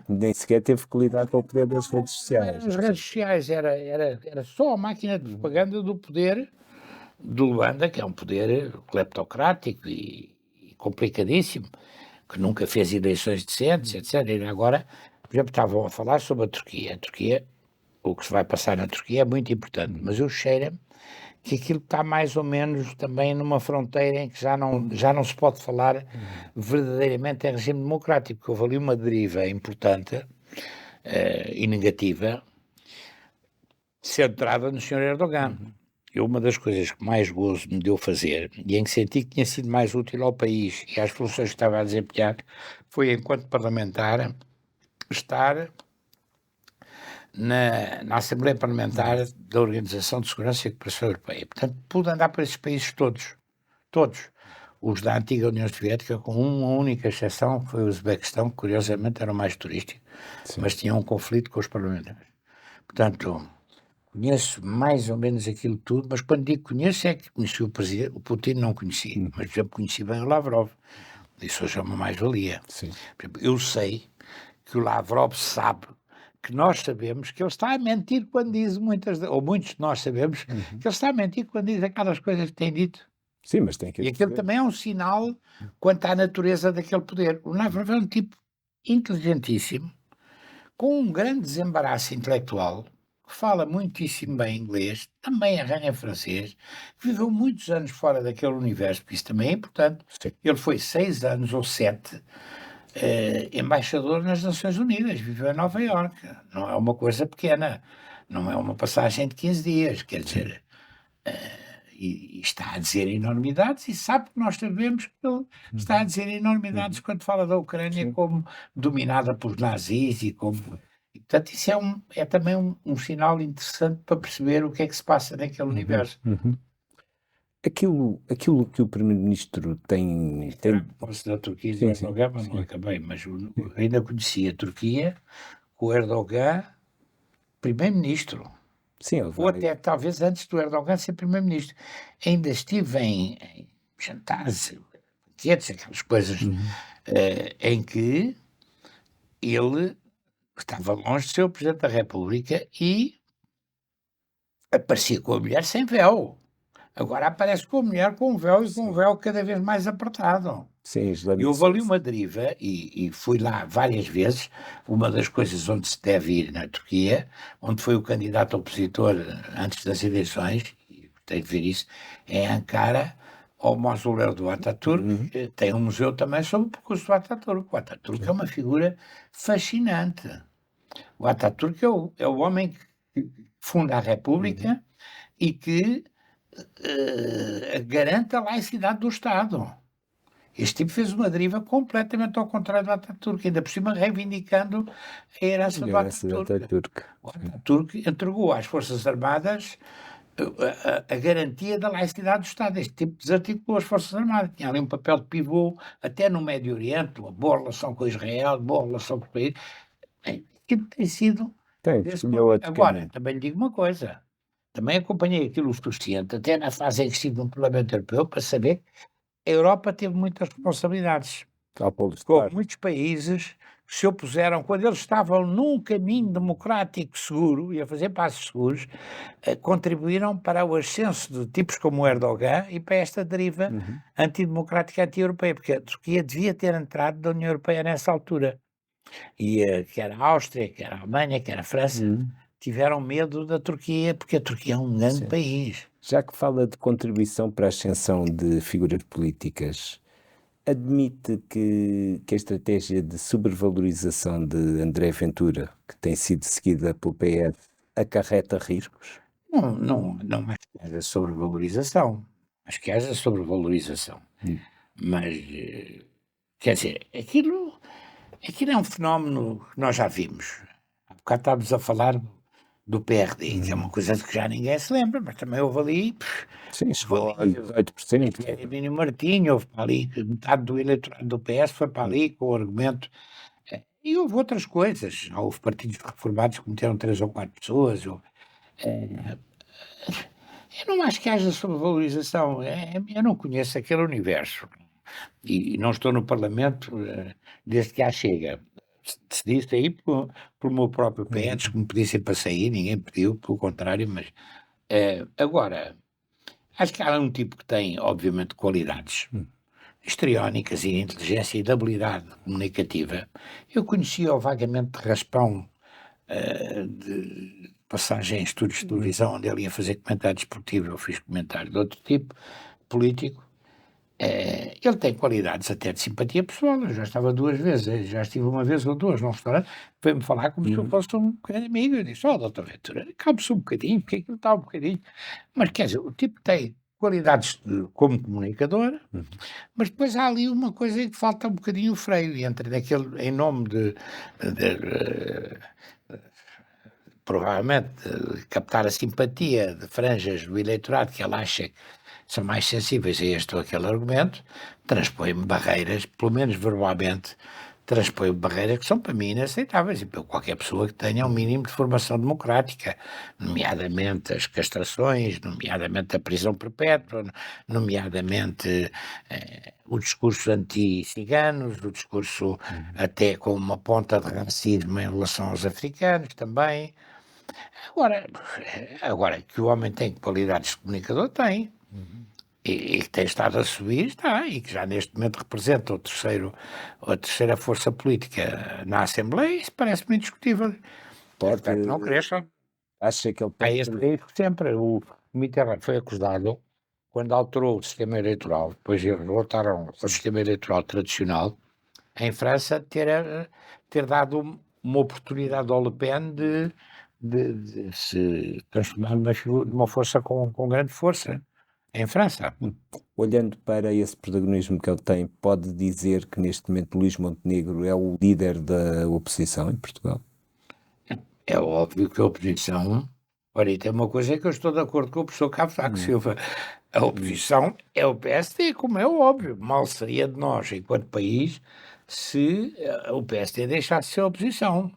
nem sequer teve que lidar com o poder das redes sociais. As redes sociais era só a máquina de propaganda do poder do Luanda, que é um poder cleptocrático e complicadíssimo, que nunca fez eleições decentes, etc. E agora, por exemplo, estavam a falar sobre a Turquia. A Turquia, o que se vai passar na Turquia é muito importante, mas eu cheiro-me que aquilo está mais ou menos também numa fronteira em que já não se pode falar verdadeiramente em regime democrático, porque houve ali uma deriva importante e negativa, centrada no Sr. Erdogan. Uma das coisas que mais gozo me deu fazer, e em que senti que tinha sido mais útil ao país e às funções que estava a desempenhar, foi, enquanto parlamentar, estar na Assembleia Parlamentar da Organização de Segurança e Cooperação Europeia. Portanto, pude andar por esses países todos. Os da antiga União Soviética, com uma única exceção, que foi o Uzbequistão, que curiosamente era o mais turístico, mas tinha um conflito com os parlamentares. Portanto, conheço mais ou menos aquilo tudo, mas quando digo conheço é que conheci o presidente, o Putin não conheci, mas por exemplo conheci bem o Lavrov. Isso hoje é uma mais-valia. Eu sei que o Lavrov sabe que nós sabemos que ele está a mentir quando diz muitos de nós sabemos que ele está a mentir quando diz aquelas coisas que tem dito. Sim, mas tem que... E aquilo também é um sinal quanto à natureza daquele poder. O Lavrov é um tipo inteligentíssimo, com um grande desembaraço intelectual, fala muitíssimo bem inglês, também arranha francês, viveu muitos anos fora daquele universo, porque isso também é importante. Sim. Ele foi 6 anos ou 7 embaixador nas Nações Unidas, viveu em Nova Iorque. Não é uma coisa pequena, não é uma passagem de 15 dias, quer dizer, e está a dizer enormidades, e sabe que nós sabemos que ele está a dizer enormidades quando fala da Ucrânia como dominada por nazis e como... E, portanto, isso é também um sinal interessante para perceber o que é que se passa naquele universo. Aquilo que o Primeiro-Ministro tem... Posso da Turquia e do Erdogan, mas não acabei, mas ainda conheci a Turquia com o Erdogan Primeiro-Ministro. Sim, Ou até talvez antes do Erdogan ser Primeiro-Ministro. Ainda estive em jantares, banquetes, aquelas coisas em que ele estava longe de ser o Presidente da República e aparecia com a mulher sem véu. Agora aparece com a mulher com um véu e com um véu cada vez mais apertado. Sim, E houve ali uma deriva, e fui lá várias vezes, uma das coisas onde se deve ir na Turquia, onde foi o candidato opositor antes das eleições, e tem de ver isso, é em Ankara, ao mausoléu do Atatürk, tem um museu também sobre o percurso do Atatürk. O Atatürk é uma figura fascinante. O Atatürk é o homem que funda a República e que garante a laicidade do Estado. Este tipo fez uma deriva completamente ao contrário do Atatürk, ainda por cima reivindicando a herança do Atatürk. O Atatürk entregou às Forças Armadas a garantia da laicidade do Estado. Este tipo desarticulou as Forças Armadas. Tinha ali um papel de pivô, até no Médio Oriente, uma boa relação com Israel, boa relação com o país. Aquilo tem sido... Agora, também lhe digo uma coisa. Também acompanhei aquilo o suficiente, até na fase em que estive no Parlamento Europeu, para saber que a Europa teve muitas responsabilidades. Com muitos países que se opuseram, quando eles estavam num caminho democrático seguro e a fazer passos seguros, contribuíram para o ascenso de tipos como o Erdogan e para esta deriva antidemocrática, anti-europeia, porque a Turquia devia ter entrado da União Europeia nessa altura. E quer a Áustria, quer a Alemanha, quer a França, tiveram medo da Turquia, porque a Turquia é um grande país. Já que fala de contribuição para a ascensão de figuras políticas, admite que a estratégia de sobrevalorização de André Ventura, que tem sido seguida pelo PS, acarreta riscos? Não acho que haja sobrevalorização. Acho que haja sobrevalorização. Mas, quer dizer, aquilo é um fenómeno que nós já vimos. Há bocado estávamos a falar do PRD, que é uma coisa de que já ninguém se lembra, mas também houve ali. Sim, chegou a 18%. Hermínio Martins, houve para ali, metade do eleitorado do PS foi para ali com o argumento. E houve outras coisas. Houve partidos reformados que meteram 3 ou 4 pessoas. Eu não acho que haja sobrevalorização. Eu não conheço aquele universo. E não estou no Parlamento desde que chega. Decidi sair pelo meu próprio pé, antes que me pedissem para sair, ninguém pediu, pelo contrário, mas agora, acho que há um tipo que tem, obviamente, qualidades histriónicas e de inteligência e de habilidade comunicativa. Eu conhecia-o vagamente de raspão, de passagem em estudos de televisão, onde ele ia fazer comentário desportivo, eu fiz comentário de outro tipo, político. Ele tem qualidades até de simpatia pessoal. Eu já estava 2 vezes, já estive 1 vez ou 2 num restaurante, veio-me falar como se eu fosse um grande amigo. Eu disse: doutor Ventura, calme-se um bocadinho, porque aquilo está um bocadinho. Mas quer dizer, o tipo tem qualidades como comunicador, mas depois há ali uma coisa que falta um bocadinho o freio, e entra naquele, em nome de provavelmente captar a simpatia de franjas do eleitorado que ele acha que são mais sensíveis a este ou aquele argumento, transpõe-me barreiras, pelo menos verbalmente, transpõe-me barreiras que são para mim inaceitáveis e para qualquer pessoa que tenha um mínimo de formação democrática, nomeadamente as castrações, nomeadamente a prisão perpétua, nomeadamente o discurso anti-ciganos, o discurso até com uma ponta de racismo em relação aos africanos também. Agora que o homem tem qualidades de comunicador, tem. E que tem estado a subir, está. E que já neste momento representa a terceira força política na Assembleia, isso parece-me indiscutível. Espero que não cresça. Acha que ele Há pode... este risco sempre. O Mitterrand foi acusado, quando alterou o sistema eleitoral, depois eles voltaram ao sistema eleitoral tradicional, em França, ter dado uma oportunidade ao Le Pen de se transformar numa força com grande força em França. Olhando para esse protagonismo que ele tem, pode dizer que neste momento Luís Montenegro é o líder da oposição em Portugal? É óbvio que a oposição. Olha, e tem uma coisa que eu estou de acordo com o professor Cavaco Silva. A oposição é o PSD, como é óbvio. Mal seria de nós, enquanto país, se o PSD deixasse de ser oposição.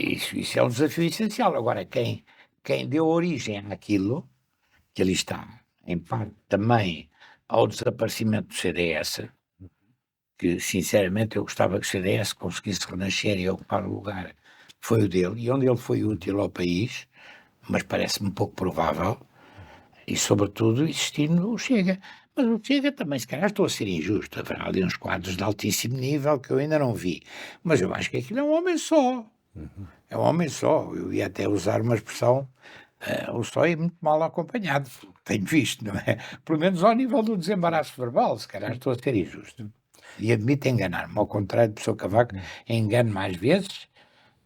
Isso é um desafio essencial. Agora, quem deu origem àquilo, que ali está, em parte também ao desaparecimento do CDS, que sinceramente eu gostava que o CDS conseguisse renascer e ocupar o lugar, foi o dele, e onde ele foi útil ao país, mas parece-me pouco provável, e sobretudo existindo o Chega. Mas o Chega também, se calhar estou a ser injusto, haverá ali uns quadros de altíssimo nível que eu ainda não vi, mas eu acho que aquilo é um homem só. É um homem só. Eu ia até usar uma expressão, o só é muito mal acompanhado, tenho visto, não é? Pelo menos ao nível do desembaraço verbal, se calhar estou a ser injusto. E admito enganar-me, ao contrário do professor Cavaco, engano mais vezes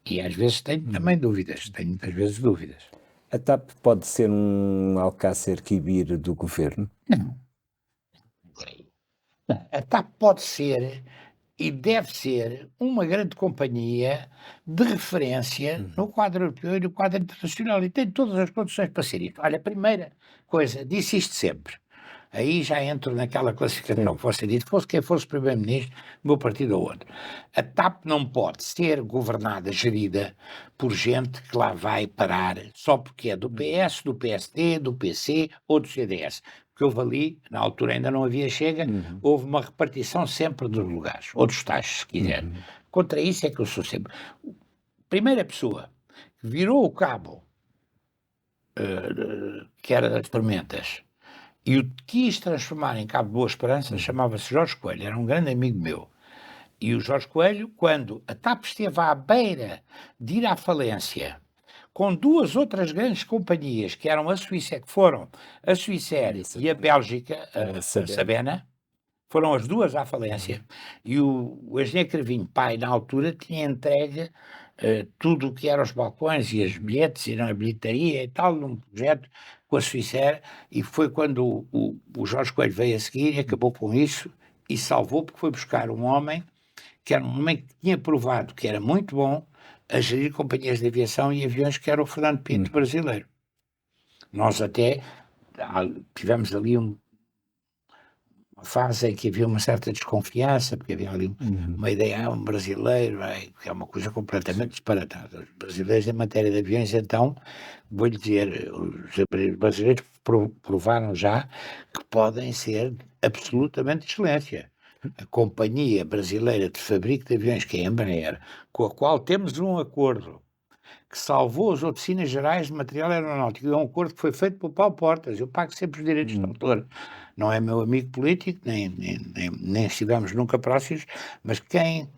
e às vezes tenho também dúvidas, tenho muitas vezes dúvidas. A TAP pode ser um Alcácer Quibir do governo? Não. A TAP pode ser e deve ser uma grande companhia de referência no quadro europeu e no quadro internacional, e tem todas as condições para ser isso. Olha, a primeira coisa, disse isto sempre, aí já entro naquela classificação que você disse, fosse quem fosse primeiro-ministro, meu partido ou outro. A TAP não pode ser governada, gerida por gente que lá vai parar só porque é do PS, do PSD, do PC ou do CDS. Porque houve ali, na altura ainda não havia Chega, houve uma repartição sempre dos lugares, ou dos taxos, se quiser. Contra isso é que eu sou sempre. Primeira pessoa que virou o cabo, que era das tormentas, e o quis transformar em Cabo de Boa Esperança, chamava-se Jorge Coelho, era um grande amigo meu. E o Jorge Coelho, quando a TAP esteve à beira de ir à falência, com duas outras grandes companhias, que eram a Suíça, que foram a Swissair e a Bélgica, a Sabena, foram as duas à falência. E o engenheiro Cravinho Pai, na altura, tinha entregue tudo o que eram os balcões e as bilhetes e a bilheteria e tal, num projeto com a Swissair, e foi quando o Jorge Coelho veio a seguir e acabou com isso e salvou, porque foi buscar um homem que era um homem que tinha provado que era muito bom a gerir companhias de aviação e aviões, que era o Fernando Pinto brasileiro. Nós até tivemos ali uma fase em que havia uma certa desconfiança, porque havia ali uma ideia, um brasileiro, que é uma coisa completamente disparatada. Os brasileiros em matéria de aviões, então, vou-lhe dizer, os brasileiros provaram já que podem ser absolutamente de excelência. A Companhia Brasileira de Fabrico de Aviões, que é a Embraer, com a qual temos um acordo que salvou as oficinas gerais de material aeronáutico, é um acordo que foi feito pelo Paulo Portas, eu pago sempre os direitos de autor. Não é meu amigo político, nem estivemos nunca próximos, mas quem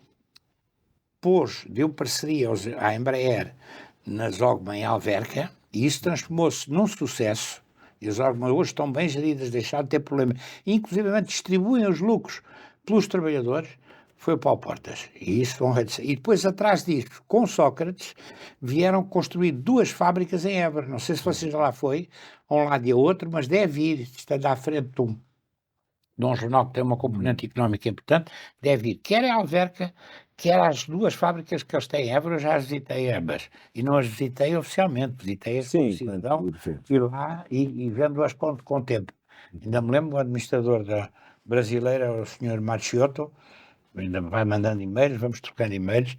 deu parceria à Embraer na Zogma em Alverca, e isso transformou-se num sucesso, e as Zogma hoje estão bem geridas, deixaram de ter problema, inclusive distribuem os lucros pelos trabalhadores, foi o Paulo Portas. E isso e depois, atrás disso, com Sócrates, vieram construir duas fábricas em Évora. Não sei se você já lá foi, a um lado e a outro, mas deve ir, estando à frente de um jornal que tem uma componente económica importante, deve ir, quer a Alverca, quer as duas fábricas que eles têm em Évora. Eu já as visitei ambas, e não as visitei oficialmente, visitei-as como cidadão, ir lá e vendo-as com tempo. Ainda me lembro, o administrador brasileiro, o Sr. Machiotto, ainda vai mandando e-mails, vamos trocando e-mails,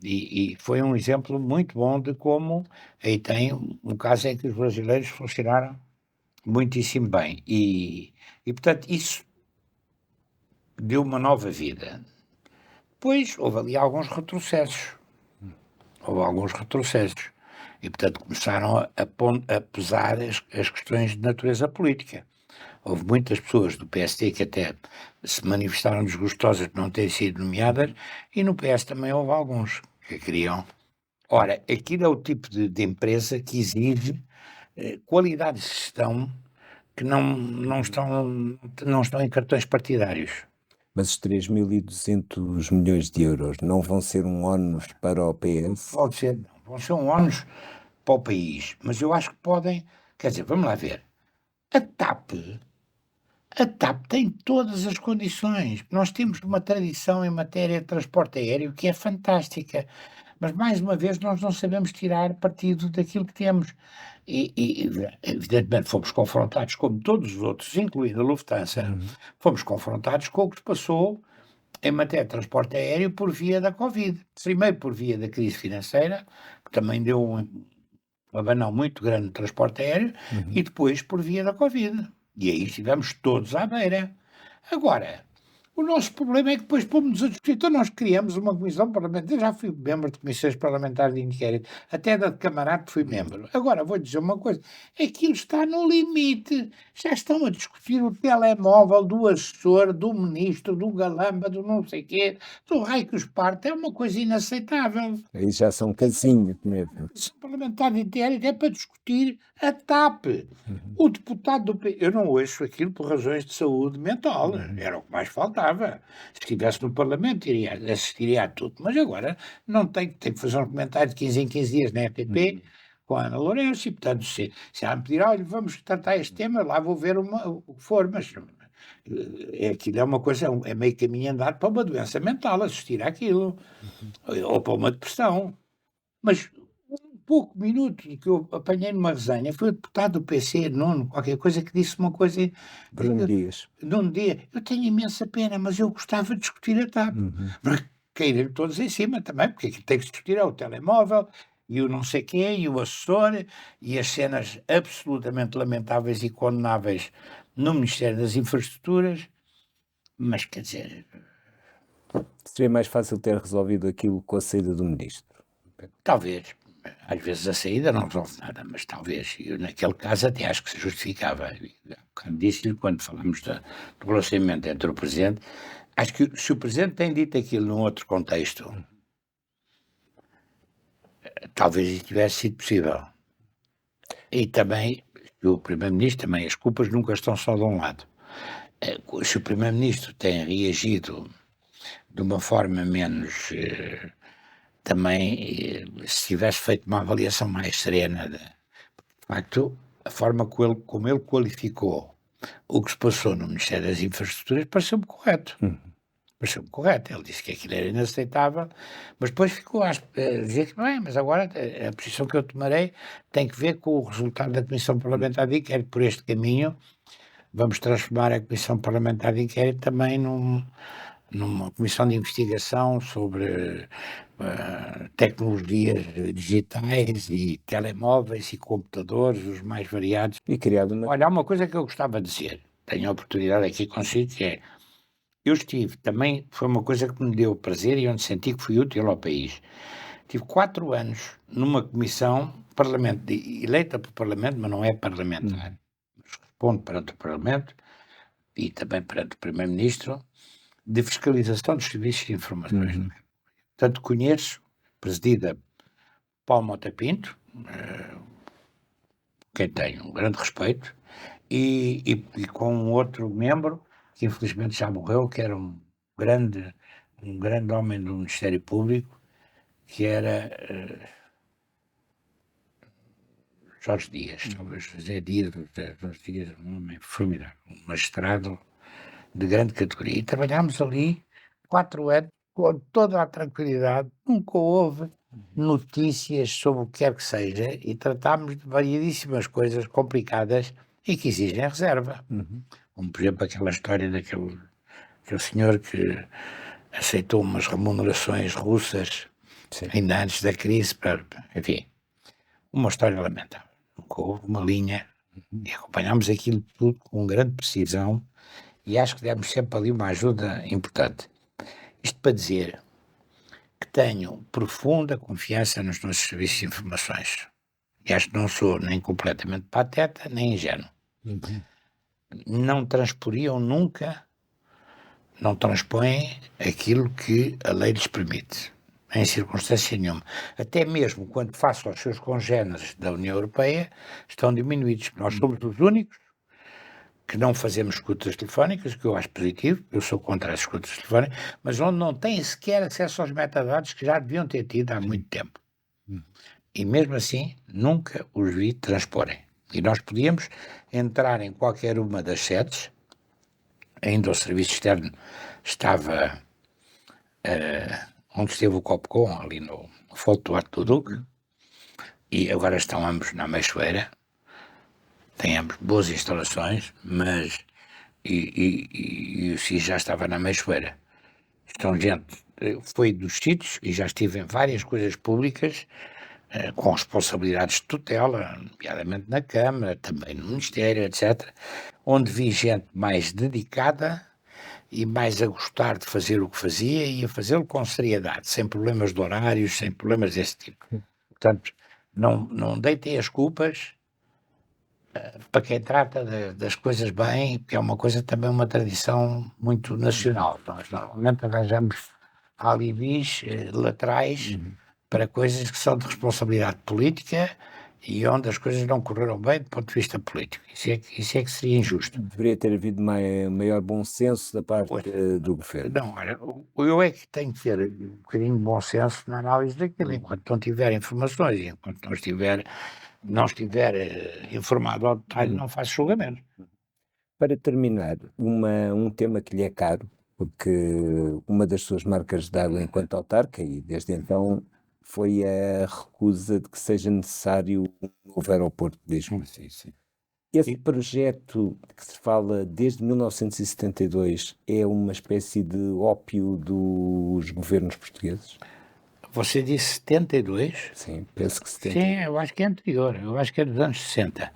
e foi um exemplo muito bom de como aí tem um caso em que os brasileiros funcionaram muitíssimo bem, e portanto isso deu uma nova vida. Depois houve ali alguns retrocessos, e portanto começaram a pesar as questões de natureza política. Houve muitas pessoas do PSD que até se manifestaram desgostosas por não terem sido nomeadas, e no PS também houve alguns que queriam. Ora, aquilo é o tipo de empresa que exige qualidade de gestão que não estão em cartões partidários. Mas os 3.200 milhões de euros não vão ser um ónus para o PS? Pode ser, não. Vão ser um ónus para o país, mas eu acho que podem, quer dizer, vamos lá ver. A TAP tem todas as condições. Nós temos uma tradição em matéria de transporte aéreo que é fantástica, mas mais uma vez nós não sabemos tirar partido daquilo que temos. E evidentemente fomos confrontados, como todos os outros, incluindo a Lufthansa, fomos confrontados com o que se passou em matéria de transporte aéreo por via da Covid. Primeiro por via da crise financeira, que também deu um abanão muito grande no transporte aéreo, e depois por via da Covid. E aí estivemos todos à beira. Agora, o nosso problema é que depois pomos a discutir. Então nós criamos uma comissão parlamentar. Eu já fui membro de comissões parlamentares de inquérito, até da de camarada fui membro. Agora, vou dizer uma coisa, aquilo está no limite. Já estão a discutir o telemóvel do assessor, do ministro, do galamba, do não sei quê, do raio que os parte. É uma coisa inaceitável. Aí já são casinhos mesmo. O parlamentar de inquérito é para discutir a TAP. O deputado do PS, eu não ouço aquilo por razões de saúde mental, era o que mais faltava. Se estivesse no Parlamento, assistiria a tudo, mas agora não tenho que fazer um comentário de 15 em 15 dias na RTP com a Ana Lourenço, e portanto se ela me pedir, olha, vamos tratar este tema, lá vou ver o que for, mas aquilo é uma coisa, é meio caminho andado para uma doença mental, assistir àquilo, ou para uma depressão. Mas pouco minuto que eu apanhei numa resenha foi o deputado do PC, Nuno, qualquer coisa, que disse uma coisa. Bruno Dias. Num dia, eu tenho imensa pena, mas eu gostava de discutir a TAP. Mas caíram todos em cima também, porque aquilo tem que se discutir é o telemóvel, e o não sei quê, e o assessor, e as cenas absolutamente lamentáveis e condenáveis no Ministério das Infraestruturas. Mas quer dizer, Seria mais fácil ter resolvido aquilo com a saída do ministro. talvez. Às vezes a saída não resolve nada, mas talvez. Eu, naquele caso, até acho que se justificava. Disse-lhe, quando falamos do relacionamento entre o Presidente, Acho que se o Presidente tem dito aquilo num outro contexto, talvez isso tivesse sido possível. E também, o Primeiro-Ministro também, as culpas nunca estão só de um lado. Se o Primeiro-Ministro tem reagido de uma forma menos, também, se tivesse feito uma avaliação mais serena, de facto, a forma como ele qualificou o que se passou no Ministério das Infraestruturas pareceu-me correto. Pareceu-me correto. Ele disse que aquilo era inaceitável, mas depois ficou a dizer que não é, mas agora a posição que eu tomarei tem que ver com o resultado da Comissão Parlamentar de Inquérito. Por este caminho, vamos transformar a Comissão Parlamentar de Inquérito também numa comissão de investigação sobre tecnologias digitais e telemóveis e computadores, os mais variados. E criado uma... Olha, há uma coisa que eu gostava de dizer, tenho a oportunidade aqui consigo, que é, eu estive, também foi uma coisa que me deu prazer e onde senti que fui útil ao país. Tive 4 anos numa comissão eleita pelo Parlamento, mas não é parlamentar. Respondo perante o Parlamento e também perante o Primeiro-Ministro, de fiscalização dos serviços de informações. Portanto, conheço, presidida por Paulo Mota Pinto, quem tenho um grande respeito, e com um outro membro, que infelizmente já morreu, que era um grande homem do Ministério Público, que era Jorge Dias, talvez José Dias, um homem formidável, um magistrado de grande categoria. E trabalhámos ali 4 anos com toda a tranquilidade, nunca houve notícias sobre o que quer que seja e tratámos de variedíssimas coisas complicadas e que exigem reserva. Como, por exemplo, aquela história daquele senhor que aceitou umas remunerações russas ainda antes da crise, enfim, uma história lamentável. Nunca houve uma linha e acompanhámos aquilo tudo com grande precisão e acho que demos sempre ali uma ajuda importante. Isto para dizer que tenho profunda confiança nos nossos serviços de informações. E acho que não sou nem completamente pateta, nem ingênuo. Não transporiam nunca, não transpõem aquilo que a lei lhes permite, em circunstância nenhuma. Até mesmo quando face aos seus congêneres da União Europeia, estão diminuídos. Nós somos os únicos que não fazemos escutas telefónicas, que eu acho positivo, eu sou contra as escutas telefónicas, mas onde não têm sequer acesso aos metadados que já deviam ter tido há muito tempo. E mesmo assim, nunca os vi transporem. E nós podíamos entrar em qualquer uma das sedes, ainda o serviço externo estava onde esteve o Copcom, ali no Foto do Arte do Duque, e agora estão ambos na Meixoeira, têm ambos boas instalações, mas e o SIS já estava na Meixoeira. Então, gente, foi dos sítios e já estive em várias coisas públicas com responsabilidades de tutela, nomeadamente na Câmara, também no Ministério, etc., onde vi gente mais dedicada e mais a gostar de fazer o que fazia e a fazê-lo com seriedade, sem problemas de horários, sem problemas desse tipo. Portanto, não deitem as culpas para quem trata das coisas bem, porque é uma coisa também, uma tradição muito nacional. Nós normalmente arranjamos alibis laterais para coisas que são de responsabilidade política e onde as coisas não correram bem do ponto de vista político. Isso é que seria injusto. Deveria ter havido maior bom senso da parte do governo. Não, olha, eu é que tenho que ter um bocadinho de bom senso na análise daquilo. Enquanto não tiver informações, enquanto não estiver informado ao detalhe, não faço julgamento. Para terminar, um tema que lhe é caro, porque uma das suas marcas de água enquanto autarca, e desde então, foi a recusa de que seja necessário um novo aeroporto de Lisboa. Sim. Esse projeto que se fala desde 1972 é uma espécie de ópio dos governos portugueses? Você disse 72? Sim, penso que 72. Sim, eu acho que é anterior, eu acho que é dos anos 60.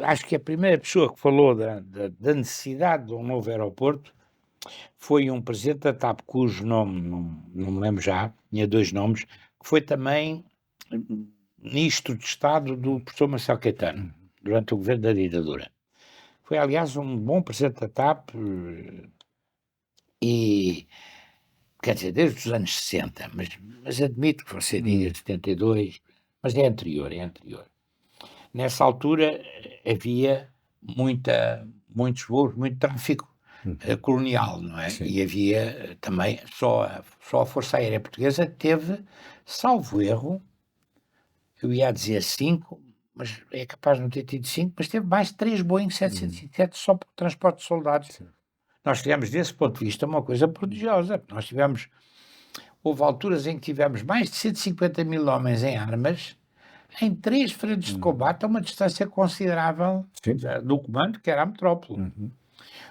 Acho que a primeira pessoa que falou da necessidade de um novo aeroporto foi um presidente da TAP, cujo nome não me lembro já, tinha 2 nomes, que foi também ministro de Estado do professor Marcelo Caetano, durante o governo da ditadura. Foi, aliás, um bom presidente da TAP, E, quer dizer, desde os anos 60, mas admito que você diga 72, mas é anterior, é anterior. Nessa altura havia muitos voos, muito tráfico colonial, não é? Sim. E havia também, só a Força Aérea Portuguesa teve, salvo erro, eu ia dizer 5, mas é capaz de não ter tido 5, mas teve mais de 3 Boeing 707 só para o transporte de soldados. Sim. Nós tivemos, desse ponto de vista, uma coisa prodigiosa. Houve alturas em que tivemos mais de 150.000 homens em armas, em 3 frentes de combate, a uma distância considerável Sim. do comando, que era a metrópole.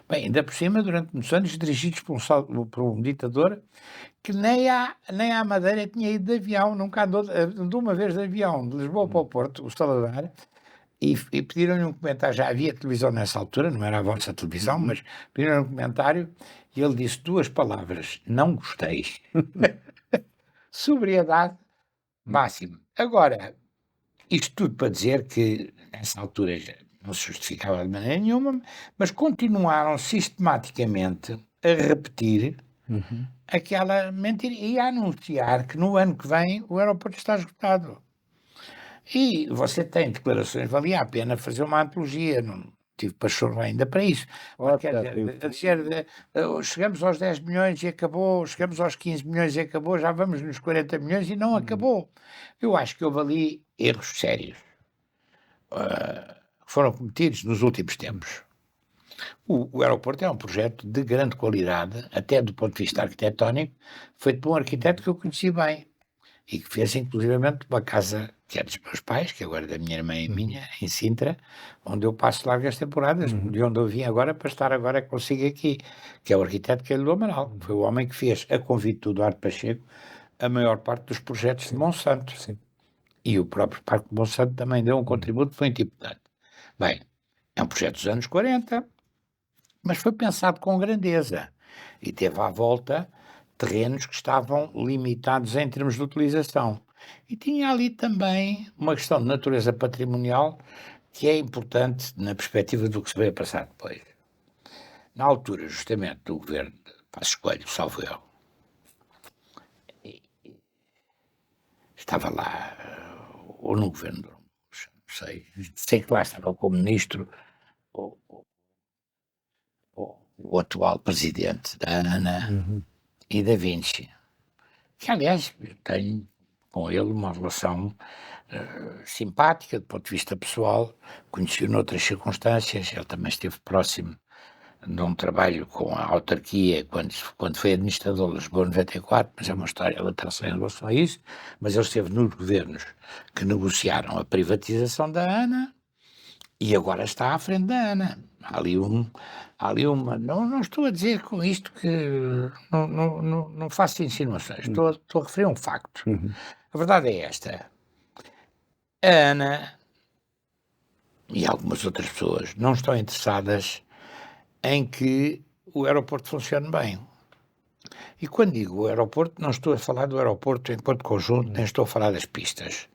Bem, ainda por cima, durante muitos anos, dirigidos por um ditador que nem à Madeira tinha ido de avião, nunca andou de uma vez de avião, de Lisboa para o Porto, o Salazar, e pediram-lhe um comentário. Já havia televisão nessa altura, não era a vossa televisão, mas pediram-lhe um comentário e ele disse 2 palavras: não gostei. Sobriedade máxima. Agora, isto tudo para dizer que nessa altura já não se justificava de maneira nenhuma, mas continuaram sistematicamente a repetir aquela mentira e a anunciar que no ano que vem o aeroporto está esgotado. E você tem declarações, valia a pena fazer uma antologia, não tive pachorra ainda para isso. Mas, quer dizer, chegamos aos 10 milhões e acabou, chegamos aos 15 milhões e acabou, já vamos nos 40 milhões e não acabou. Eu acho que houve ali erros sérios que foram cometidos nos últimos tempos. O aeroporto é um projeto de grande qualidade, até do ponto de vista arquitetónico, feito por um arquiteto que eu conheci bem e que fez inclusivamente uma casa que é dos meus pais, que agora é da minha irmã e minha, em Sintra, onde eu passo largas temporadas, de onde eu vim agora para estar agora consigo aqui, que é o arquiteto Keilo do Amaral. Foi o homem que fez, a convite do Eduardo Pacheco, a maior parte dos projetos de Monsanto. Sim. E o próprio Parque de Monsanto também deu um contributo, foi muito importante. Bem, é um projeto dos anos 40, mas foi pensado com grandeza e teve à volta terrenos que estavam limitados em termos de utilização. E tinha ali também uma questão de natureza patrimonial que é importante na perspectiva do que se veio a passar depois. Na altura, justamente, do governo de Passos Coelho, salvo eu, estava lá, ou no governo, não sei que lá estava como ministro o, o atual presidente da ANA e da Vinci, que aliás tenho com ele uma relação simpática do ponto de vista pessoal, conheci-o noutras circunstâncias, ele também esteve próximo de um trabalho com a autarquia quando foi administrador de Lisboa 94, mas é uma história lateral em relação a isso, mas ele esteve nos governos que negociaram a privatização da ANA e agora está à frente da ANA. Há ali uma. Não estou a dizer com isto que. Não faço insinuações, estou a referir um facto. A verdade é esta. A ANA e algumas outras pessoas não estão interessadas em que o aeroporto funcione bem. E quando digo o aeroporto, não estou a falar do aeroporto enquanto conjunto, nem estou a falar das pistas.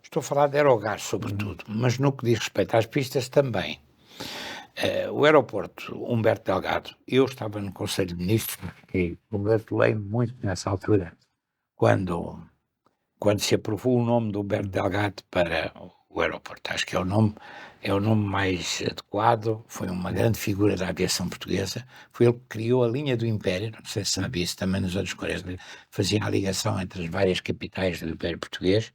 Estou a falar de aerogás, sobretudo, mas no que diz respeito às pistas também. O aeroporto Humberto Delgado, eu estava no Conselho de Ministros e congratulei-me muito nessa altura, quando se aprovou o nome de Humberto Delgado para o aeroporto. Acho que é o nome mais adequado, foi uma grande figura da aviação portuguesa, foi ele que criou a linha do Império, não sei se sabe isso, também nos anos 40, fazia a ligação entre as várias capitais do Império Português,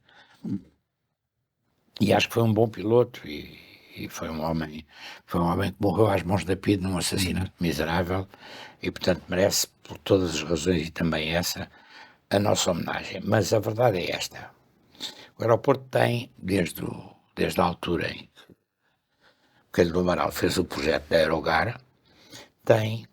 e acho que foi um bom piloto e foi um homem que morreu às mãos da PIDE num assassinato miserável e, portanto, merece, por todas as razões, e também essa, a nossa homenagem. Mas a verdade é esta. O aeroporto tem, desde a altura em que o Keilo do Amaral fez o projeto da Aerogar, tem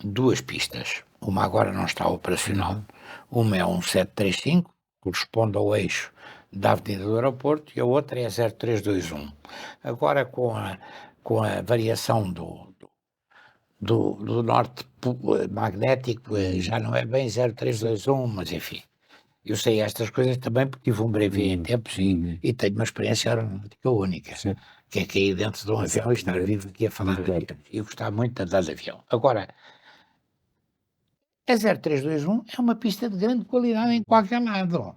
2 pistas. Uma agora não está operacional. Uma é um 735, corresponde ao eixo da Avenida do Aeroporto, e a outra é 0321. Agora, com a variação do norte magnético, já não é bem 0321, mas enfim. Eu sei estas coisas também porque tive um brevê em tempos e tenho uma experiência aeronáutica única, que é cair dentro de um avião e estar vivo aqui a falar de aviões. E gostava muito de andar de avião. Agora, A 0321 é uma pista de grande qualidade em qualquer lado.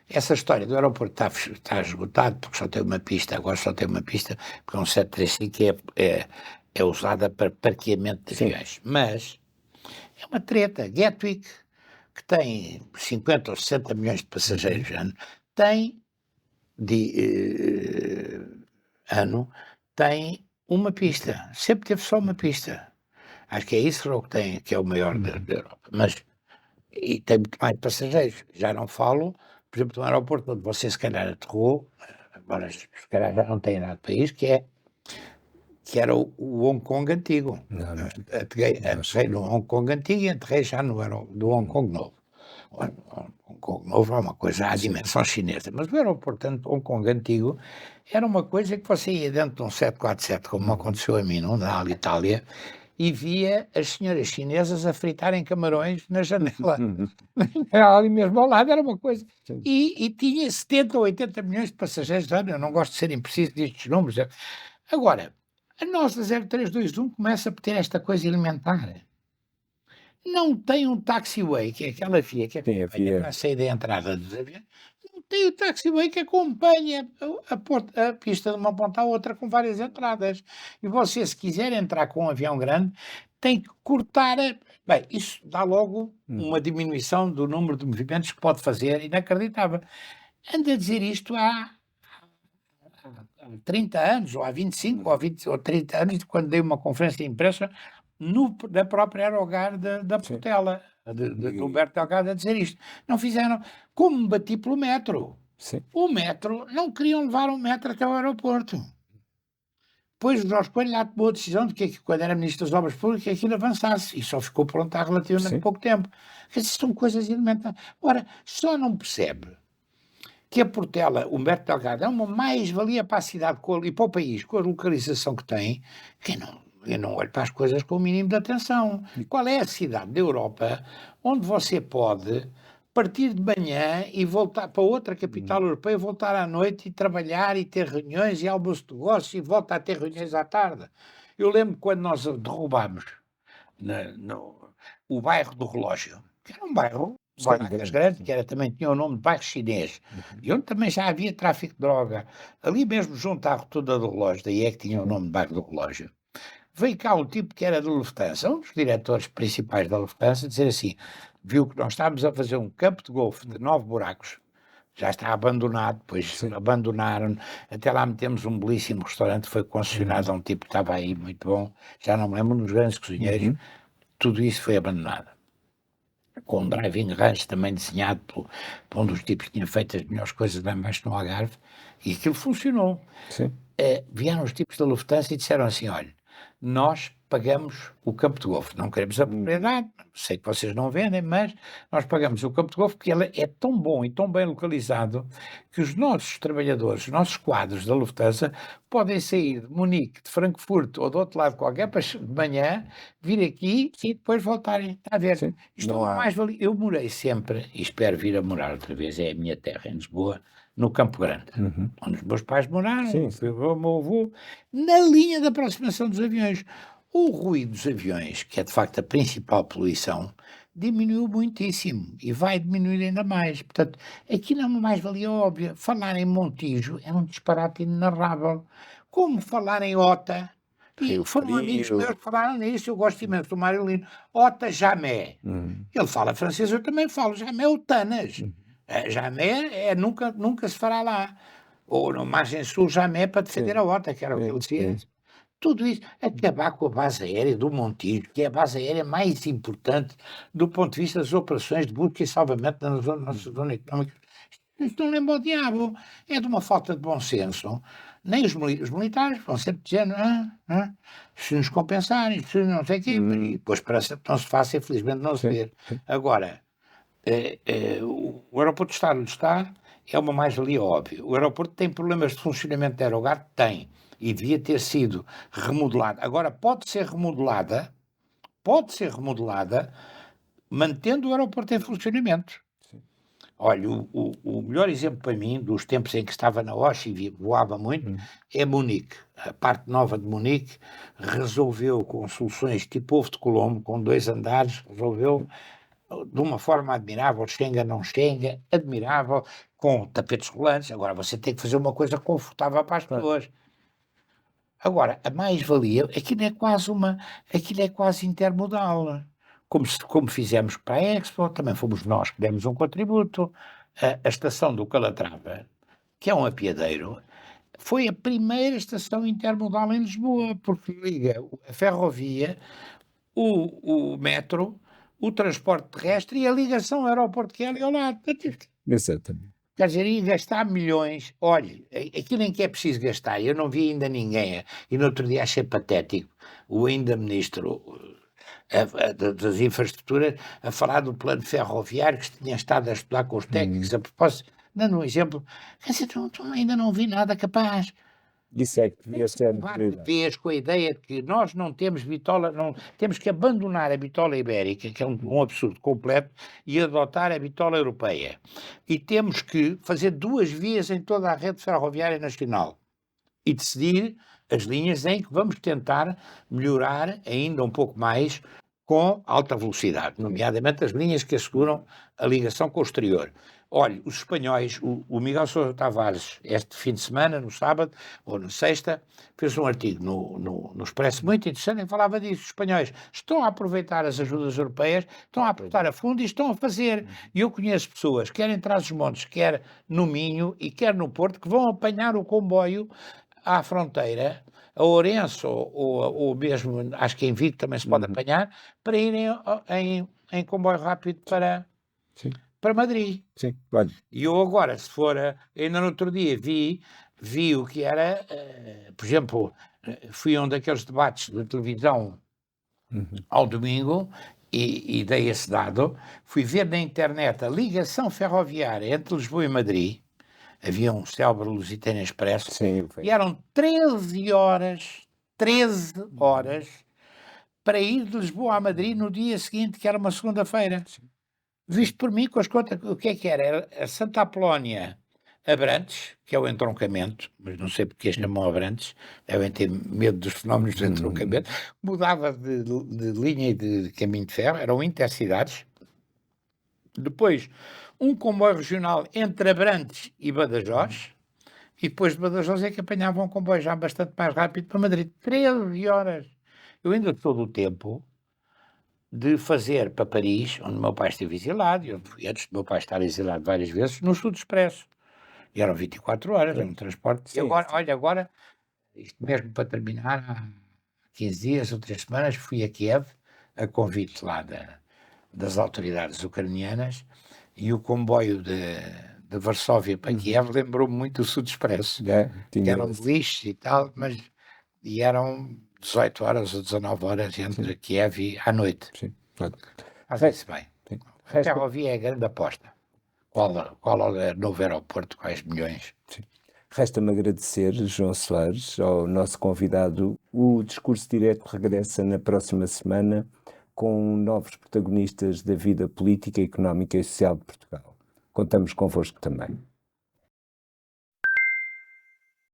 Essa história do aeroporto está esgotado porque só tem uma pista, agora só tem uma pista, porque é um 735 que é usada para parqueamento de aviões. Mas é uma treta. Gatwick, que tem 50 ou 60 milhões de passageiros ano, tem tem uma pista. Sempre teve só uma pista. Acho que é Heathrow que é o maior da Europa. E tem muito mais passageiros. Já não falo, por exemplo, de um aeroporto onde você se calhar aterrou, agora se calhar já não tem nada para isso, que era o Hong Kong antigo. Aterrei no Hong Kong antigo e aterrei já do Hong Kong novo. O Hong Kong novo é uma coisa à dimensão chinesa, mas o aeroporto de Hong Kong antigo era uma coisa que você ia dentro de um 747, como aconteceu a mim, na Itália, e via as senhoras chinesas a fritarem camarões na janela. Ali mesmo ao lado era uma coisa. E tinha 70 ou 80 milhões de passageiros. Eu não gosto de ser impreciso destes números. Agora, a nossa 0321 começa a ter esta coisa elementar. Não tem um taxiway, que é aquela via que acompanha para a saída e a entrada dos aviões. Não tem o taxiway que acompanha a pista de uma ponta à outra com várias entradas. E você, se quiser entrar com um avião grande, tem que cortar. Bem, isso dá logo uma diminuição do número de movimentos que pode fazer, inacreditável. Ando a dizer isto há 30 anos, ou há 25, ou 20, ou 30 anos, quando dei uma conferência de imprensa da própria Aerogar da Portela, do Humberto Delgado, a dizer isto. Não fizeram. Como me bati pelo metro. Sim. O metro, não queriam levar o metro até o aeroporto. Depois o Jorge Coelho lá tomou a decisão de que, quando era Ministro das Obras Públicas, aquilo avançasse. E só ficou pronto há relativamente pouco tempo. Quer dizer, são coisas elementares. Ora, só não percebe que a Portela, Humberto Delgado, é uma mais-valia para a cidade e para o país, com a localização que tem, que eu não olho para as coisas com o mínimo de atenção. Qual é a cidade da Europa onde você pode partir de manhã e voltar para outra capital europeia, voltar à noite e trabalhar e ter reuniões e almoço de negócios e volta a ter reuniões à tarde? Eu lembro quando nós derrubámos o bairro do Relógio, que era um bairro Barracas Grande, que também tinha o nome de bairro chinês, e onde também já havia tráfico de droga, ali mesmo junto à rotunda do Relógio, daí é que tinha o nome de bairro do Relógio. Veio cá um tipo que era da Lufthansa, um dos diretores principais da Lufthansa, dizer assim, viu que nós estávamos a fazer um campo de golfe de 9 buracos, já está abandonado, depois abandonaram, até lá metemos um belíssimo restaurante que foi concessionado a um tipo que estava aí muito bom, já não me lembro, um dos grandes cozinheiros, tudo isso foi abandonado. Com um driving range também desenhado por um dos tipos que tinha feito as melhores coisas lá embaixo no Algarve, e aquilo funcionou. Vieram os tipos da Lufthansa e disseram assim, olha, nós pagamos o campo de golfe, não queremos a propriedade, sei que vocês não vendem, mas nós pagamos o campo de golfe porque ele é tão bom e tão bem localizado que os nossos trabalhadores, os nossos quadros da Lufthansa podem sair de Munique, de Frankfurt ou de outro lado qualquer para de manhã vir aqui e depois voltarem. Está a ver? Isto não mais valia. Eu morei sempre e espero vir a morar outra vez, é a minha terra em Lisboa, no Campo Grande, onde os meus pais moraram, o meu avô, na linha da aproximação dos aviões. O ruído dos aviões, que é de facto a principal poluição, diminuiu muitíssimo e vai diminuir ainda mais. Portanto, aquilo é uma mais-valia óbvia. Falar em Montijo é um disparate inenarrável. Como falar em Ota, e foram amigos meus que falaram nisso, eu gosto imenso do Mário Lino. Ota Jamé. Ele fala francês, eu também falo. Jamé é o Tanas. Jamé nunca se fará lá. Ou na margem sul, Jamé para defender a Ota, que era o que ele dizia. Tudo isso, acabar com a base aérea do Montijo, que é a base aérea mais importante do ponto de vista das operações de busca e salvamento na nossa zona económica. Isto não lembra o diabo, é de uma falta de bom senso. Nem os militares vão sempre dizendo, se nos compensarem, se não sei o quê, e depois parece que não se faça, infelizmente não se vê. Agora, o aeroporto está onde está, é uma mais-valia óbvia. O aeroporto tem problemas de funcionamento de Aerogar? Tem. E devia ter sido remodelada. Agora, pode ser remodelada, mantendo o aeroporto em funcionamento. Olha, o melhor exemplo para mim, dos tempos em que estava na OSCE e voava muito, é Munique. A parte nova de Munique resolveu, com soluções tipo ovo de Colombo, com 2 andares, resolveu de uma forma admirável, Schengen não Schengen, admirável, com tapetes rolantes. Agora você tem que fazer uma coisa confortável para as pessoas. Agora, a mais-valia, aquilo é quase intermodal. Como fizemos para a Expo, também fomos nós que demos um contributo. A estação do Calatrava, que é um apiadeiro, foi a primeira estação intermodal em Lisboa, porque liga a ferrovia, o metro, o transporte terrestre e a ligação ao aeroporto que é ali ao lado. Exatamente. Quer dizer, ia gastar milhões. Olha, aquilo em que é preciso gastar, eu não vi ainda ninguém, e no outro dia achei patético, o ainda ministro das infraestruturas a falar do plano ferroviário que se tinha estado a estudar com os técnicos, a propósito, dando um exemplo, quer dizer, ainda não vi nada capaz. Isso é que devia ser De prioridade. vez com a ideia de que nós não temos bitola, não, temos que abandonar a bitola ibérica, que é um absurdo completo, e adotar a bitola europeia. E temos que fazer 2 vias em toda a rede ferroviária nacional e decidir as linhas em que vamos tentar melhorar ainda um pouco mais com alta velocidade, nomeadamente as linhas que asseguram a ligação com o exterior. Olha, os espanhóis, o Miguel Sousa Tavares, este fim de semana, no sábado ou na sexta, fez um artigo no Expresso muito interessante em que falava disso. Os espanhóis estão a aproveitar as ajudas europeias, estão a apertar a fundo e estão a fazer. E eu conheço pessoas, quer em Trás-os-Montes, quer no Minho e quer no Porto, que vão apanhar o comboio à fronteira, a Ourense ou mesmo, acho que em Vigo também se pode apanhar, para irem em comboio rápido para Madrid. Sim, olha. E eu agora, se for, ainda no outro dia vi o que era, por exemplo, fui a um daqueles debates de televisão ao domingo e dei esse dado, fui ver na internet a ligação ferroviária entre Lisboa e Madrid, havia um célebre Lusitano Expresso, Sim, e eram 13 horas para ir de Lisboa a Madrid no dia seguinte, que era uma segunda-feira. Visto por mim, com as contas, o que é que era? Era a Santa Apolónia Abrantes, que é o entroncamento, mas não sei porque chamam Abrantes, devem ter medo dos fenómenos do entroncamento, mudava de linha e de caminho de ferro, eram intercidades. Depois, um comboio regional entre Abrantes e Badajoz, e depois de Badajoz é que apanhavam um comboio já bastante mais rápido para Madrid. 13 horas. Eu ainda estou do tempo de fazer para Paris, onde o meu pai esteve exilado, eu fui antes do meu pai estar exilado várias vezes, no Sud Expresso. E eram 24 horas, um transporte. Sim, E agora, olha, agora, isto mesmo para terminar, há 15 dias ou 3 semanas, fui a Kiev, a convite lá das autoridades ucranianas, e o comboio de Varsóvia para Kiev lembrou-me muito o Sud Expresso, que eram de lixo e tal, mas e eram 18 horas ou 19 horas entre Kiev e à noite. Sim, claro. Faz-se bem. A ferrovia é a grande aposta. Qual é o novo aeroporto, quais milhões? Sim. Resta-me agradecer, João Soares, ao nosso convidado. O Discurso Direto regressa na próxima semana com novos protagonistas da vida política, económica e social de Portugal. Contamos convosco também.